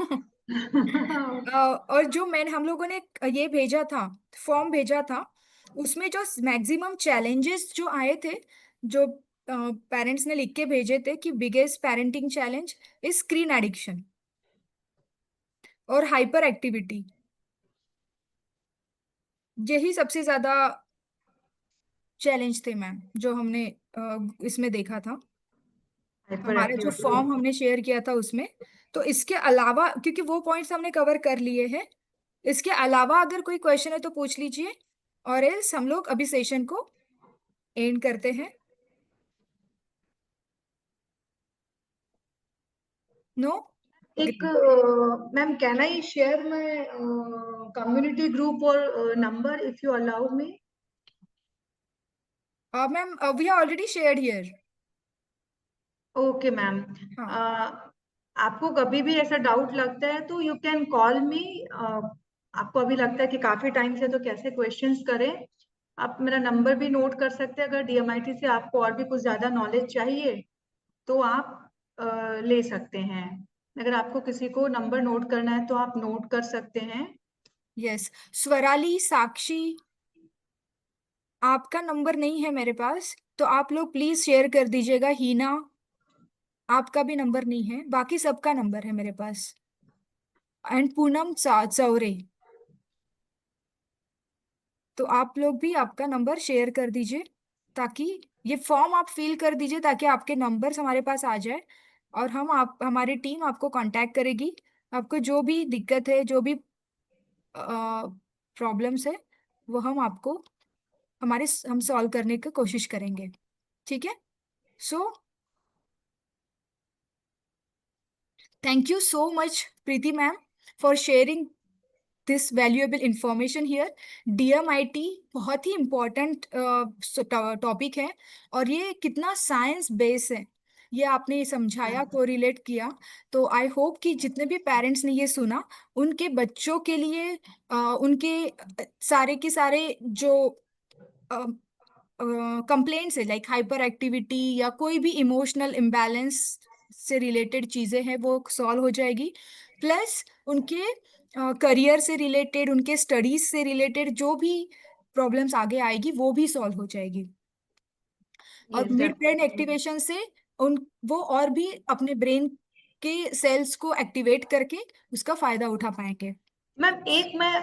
और जो मैंने हम लोगों ने ये भेजा था, फॉर्म भेजा था, उसमें जो मैक्सिमम चैलेंजेस जो आए थे, जो पेरेंट्स ने लिख के भेजे थे कि biggest parenting challenge is screen addiction और हाइपर एक्टिविटी, यही सबसे ज्यादा चैलेंज थे मैम जो हमने इसमें देखा था,
हाइपर
हमारा जो
एक्टिविटी।
फॉर्म हमने शेयर किया था उसमें। तो इसके अलावा, क्योंकि वो पॉइंट्स हमने कवर कर लिए हैं, इसके अलावा अगर कोई क्वेश्चन है तो पूछ लीजिए, और एल्स हम लोग अभी सेशन को एंड करते हैं। नो?
एक ma'am, can I share my community group और number if you allow me?
Ma'am we are already shared here.
Okay ma'am.
हाँ।
आपको कभी भी ऐसा डाउट लगता है तो यू कैन कॉल मी। आपको अभी लगता है कि काफी टाइम से तो कैसे क्वेश्चंस करें, आप मेरा नंबर भी नोट कर सकते हैं। अगर डीएमआईटी से आपको और भी कुछ ज्यादा नॉलेज चाहिए तो आप ले सकते हैं। अगर आपको किसी को नंबर नोट करना है तो आप नोट कर सकते हैं।
यस, स्वराली, साक्षी, आपका नंबर नहीं है मेरे पास, तो आप लोग प्लीज शेयर कर दीजिएगा। हीना, आपका भी नंबर नहीं है, बाकी सबका नंबर है मेरे पास। एंड पूनम चौरे, तो आप लोग भी आपका नंबर शेयर कर दीजिए, ताकि ये फॉर्म आप फिल कर दीजिए, ताकि आपके नंबर्स हमारे पास आ जाए, और हमारी टीम आपको कांटेक्ट करेगी। आपको जो भी दिक्कत है, जो भी प्रॉब्लम्स है, वो हम सॉल्व करने की कोशिश करेंगे। ठीक है? So thank you so much Preeti ma'am for sharing this valuable information here. DMIT बहुत ही इम्पोर्टेंट टॉपिक है, और ये कितना साइंस बेस है, ये आपने समझाया, कोरिलेट किया। तो आई होप कि जितने भी पेरेंट्स ने ये सुना, उनके बच्चों के लिए उनके सारे के सारे जो कंप्लेंट्स है, लाइक हाइपर एक्टिविटी या कोई भी इमोशनल इम्बैलेंस से रिलेटेड चीजें हैं, वो सॉल्व हो जाएगी। प्लस उनके करियर से रिलेटेड, उनके स्टडीज से रिलेटेड जो भी प्रॉब्लम्स आगे आएगी, वो भी सॉल्व हो जाएगी। और
yes
mid brain
definitely.
Activation से उन वो और भी अपने ब्रेन के सेल्स को एक्टिवेट करके उसका फायदा उठा पाएंगे।
मैम, एक मैं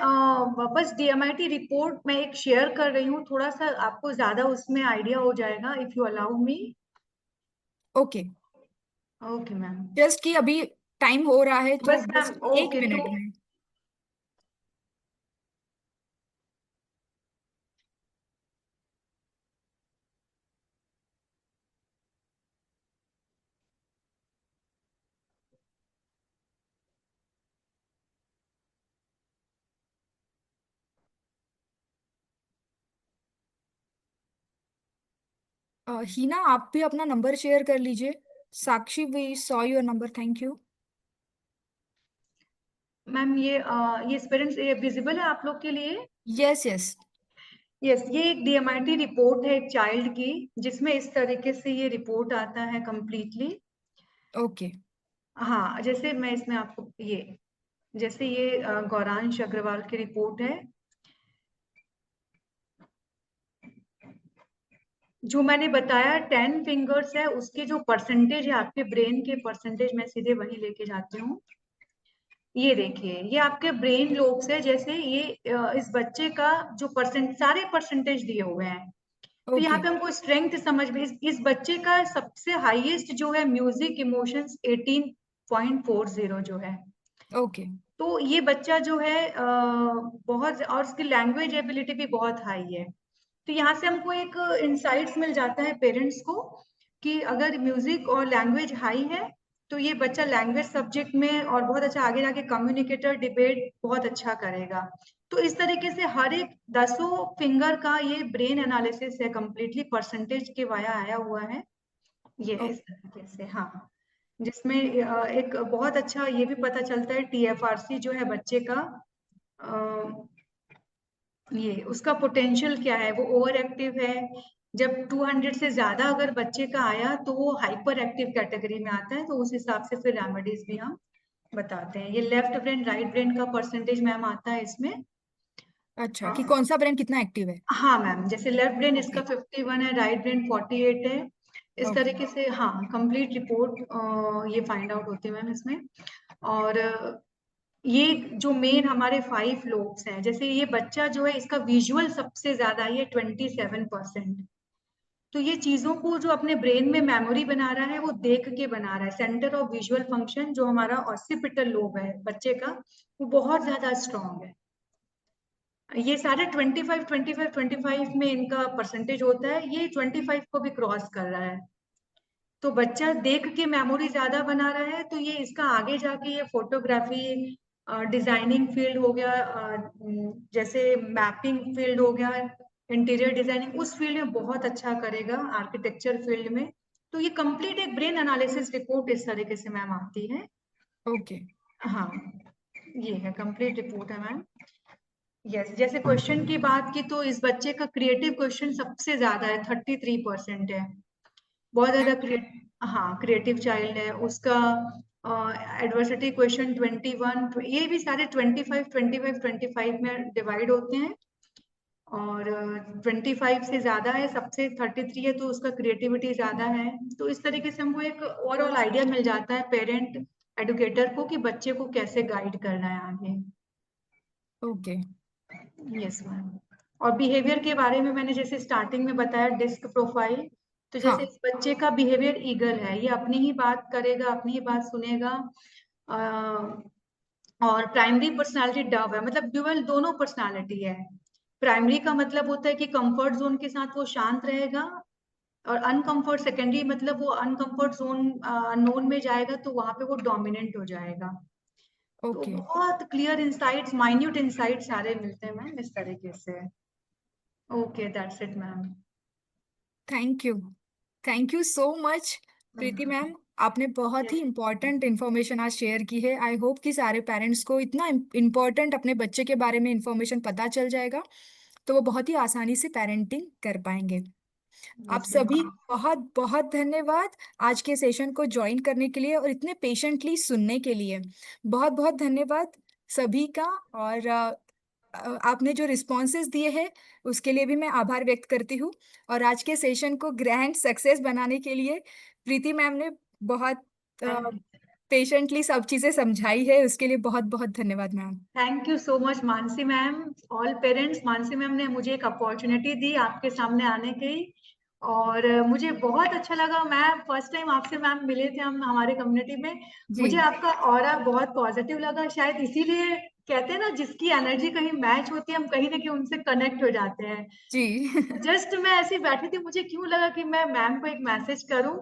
वापस डीएमआईटी रिपोर्ट में एक शेयर कर रही हूँ, थोड़ा सा आपको ज्यादा उसमें आइडिया हो जाएगा if you allow me.
Okay,
okay ma'am.
Just कि अभी टाइम हो रहा है, तो
बस मैम,
बस एक
ओके तो
मिनट में। हीना, आप भी अपना नंबर शेयर कर लीजिए। Sakshi, we saw your number, thank you.
Ma'am, ये स्टूडेंट्स, ये विजिबल है आप लोग के लिए?
Yes yes.
यस, ये एक डीएमआईटी रिपोर्ट है एक चाइल्ड की, जिसमें इस तरीके से ये रिपोर्ट आता है कंप्लीटली।
ओके।
हाँ, जैसे मैं इसमें आपको जैसे ये गौरांश अग्रवाल की रिपोर्ट है। जो मैंने बताया 10 फिंगर्स है, उसके जो परसेंटेज है आपके ब्रेन के परसेंटेज, मैं सीधे वही लेके जाती हूँ। ये देखिए, ये आपके ब्रेन लोब्स है। जैसे ये इस बच्चे का जो सारे परसेंटेज दिए हुए हैं। तो यहाँ
ओके।
पे हमको स्ट्रेंथ समझ में, इस बच्चे का सबसे हाईएस्ट जो है म्यूजिक इमोशंस 18.40 जो है।
ओके।
तो ये बच्चा जो है बहुत, और इसकी लैंग्वेज एबिलिटी भी बहुत हाई है। तो यहाँ से हमको एक इंसाइट्स मिल जाता है पेरेंट्स को कि अगर म्यूजिक और लैंग्वेज हाई है तो ये बच्चा लैंग्वेज सब्जेक्ट में और बहुत अच्छा आगे जाके कम्युनिकेटर, डिबेट बहुत अच्छा करेगा। तो इस तरीके से हर एक 10 फिंगर का ये ब्रेन एनालिसिस है, कंप्लीटली परसेंटेज के वाया आया हुआ है ये इस तरीके से। हाँ, जिसमें एक बहुत अच्छा ये भी पता चलता है टीएफआरसी जो है बच्चे का, ये उसका पोटेंशियल क्या है, वो ओवर एक्टिव है जब 200 से ज्यादा अगर बच्चे का आया तो वो हाइपर एक्टिव कैटेगरी में आता है, तो उस हिसाब से फिर रेमेडीज भी हम बताते हैं। ये लेफ्ट ब्रेन राइट ब्रेन का परसेंटेज मैम आता है इसमें।
अच्छा, कि कौन सा ब्रेन कितना एक्टिव है।
हाँ मैम, जैसे लेफ्ट ब्रेन इसका
ओके
51 है, राइट ब्रेन 48 है, इस
ओके
तरीके से हाँ कंप्लीट रिपोर्ट ये फाइंड आउट होती है मैम इसमें। और ये जो मेन हमारे 5 लोब्स हैं, जैसे ये बच्चा जो है इसका विजुअल सबसे ज्यादा है, ये 27%। तो ये चीजों को जो अपने ब्रेन में मेमोरी बना रहा है वो देख के बना रहा है। सेंटर ऑफ विजुअल फंक्शन जो हमारा ऑसिपिटल लोब है बच्चे का, वो बहुत ज्यादा स्ट्रांग है। ये सारे 25 में इनका परसेंटेज होता है, ये 25 को भी क्रॉस कर रहा है। तो बच्चा देख के मेमोरी ज्यादा बना रहा है, तो ये इसका आगे जाके ये फोटोग्राफी, डिजाइनिंग फील्ड हो गया, जैसे मैपिंग फील्ड हो गया, इंटीरियर डिजाइनिंग, उस फील्ड में बहुत अच्छा करेगा, आर्किटेक्चर फील्ड में। तो ये कंप्लीट एक ब्रेन एनालिसिस रिपोर्ट इस तरीके से मैम आती है।
ओके
हाँ, ये है कंप्लीट रिपोर्ट है मैम। यस, जैसे क्वेश्चन की बात की तो इस बच्चे का क्रिएटिव क्वेश्चन सबसे ज्यादा है, 33% है, बहुत ज्यादा हाँ क्रिएटिव चाइल्ड है उसका। एडवर्सिटी क्वेश्चन 21, ये भी सारे 25 में डिवाइड होते हैं, और 25 से ज्यादा है सबसे, 33 है तो उसका क्रिएटिविटी ज्यादा है। तो इस तरीके से हमको एक ओवरऑल आइडिया मिल जाता है पेरेंट एडुकेटर को कि बच्चे को कैसे गाइड करना है आगे।
Okay
yes ma'am. और बिहेवियर के बारे में मैंने जैसे स्टार्टिंग में बताया डिस्क प्रोफाइल, तो जैसे
हाँ
इस बच्चे का बिहेवियर ईगल है, ये अपनी ही बात करेगा, अपनी ही बात सुनेगा। और प्राइमरी पर्सनालिटी डव है, मतलब ड्यूअल दोनों पर्सनालिटी है। प्राइमरी का मतलब होता है कि कंफर्ट जोन के साथ वो शांत रहेगा, और अनकंफर्ट सेकेंडरी मतलब वो अनकंफर्ट जोन नोन में जाएगा तो वहां पे वो डोमिनेंट हो जाएगा। तो
ओके
बहुत क्लियर इंसाइट्स, माइन्यूट इंसाइट्स सारे मिलते हैं मैम इस तरीके से। Okay, that's it ma'am.
Thank you thank you so much Preeti ma'am. आपने बहुत ही इम्पोर्टेंट इन्फॉर्मेशन आज शेयर की है। आई होप कि सारे पेरेंट्स को इतना इम्पोर्टेंट अपने बच्चे के बारे में इन्फॉर्मेशन पता चल जाएगा, तो वो बहुत ही आसानी से पेरेंटिंग कर पाएंगे। आप
यस
सभी
मैम।
बहुत बहुत धन्यवाद आज के सेशन को ज्वाइन करने के लिए और इतने पेशेंटली सुनने के लिए। बहुत बहुत धन्यवाद सभी का। और आपने जो रिस्पॉन्सेज दिए हैं उसके लिए भी मैं आभार व्यक्त करती हूँ। और आज के सेशन को ग्रैंड सक्सेस बनाने के लिए प्रीति मैम ने बहुत पेशेंटली सब चीज़ें समझाई है, उसके लिए बहुत बहुत धन्यवाद ma'am.
Thank you so much Mansi ma'am, all parents. Mansi ma'am ने मुझे एक अपॉर्चुनिटी दी आपके सामने आने की, और मुझे बहुत अच्छा लगा। मैं फर्स्ट टाइम आपसे मैम मिले थे हम हमारे कम्युनिटी में।
जी
मुझे आपका ऑरा बहुत पॉजिटिव लगा, शायद इसीलिए कहते हैं ना जिसकी एनर्जी कहीं मैच होती है हम कहीं ना कहीं उनसे कनेक्ट हो जाते हैं।
जी
जस्ट मैं ऐसे ही बैठी थी, मुझे क्यों लगा कि मैं मैम को एक मैसेज करूं।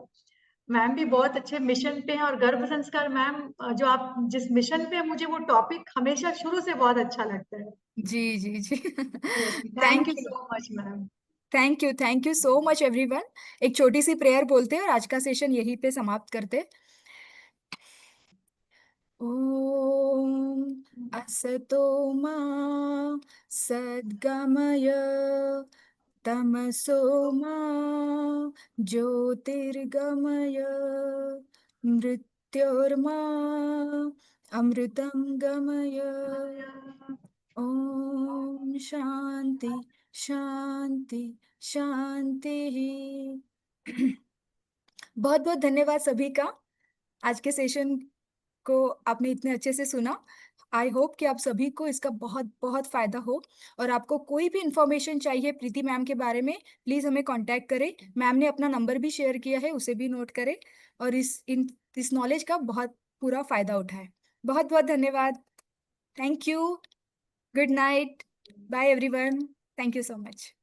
मैम भी बहुत अच्छे मिशन पे हैं, और गर्भ संस्कार मैम जो आप जिस मिशन पे हैं, मुझे वो टॉपिक हमेशा शुरू से बहुत अच्छा लगता है।
जी जी जी
thank
thank
you
you
so much ma'am.
Thank you so much everyone. एक छोटी सी प्रेयर बोलते हैं और आज का सेशन यहीं पे समाप्त करते हैं। ओम असतो मा सद्गमय तमसो मा ज्योतिर्गमय मृत्योर्मा अमृतं गमय। ओम शांति शांति शांति। बहुत बहुत धन्यवाद सभी का। आज के सेशन को आपने इतने अच्छे से सुना। आई होप कि आप सभी को इसका बहुत बहुत फायदा हो। और आपको कोई भी इंफॉर्मेशन चाहिए प्रीति मैम के बारे में, प्लीज हमें कांटेक्ट करें। मैम ने अपना नंबर भी शेयर किया है, उसे भी नोट करें और इस नॉलेज का बहुत पूरा फायदा उठाएं। बहुत बहुत धन्यवाद। Thank you. Good night. Bye everyone. Thank you so much.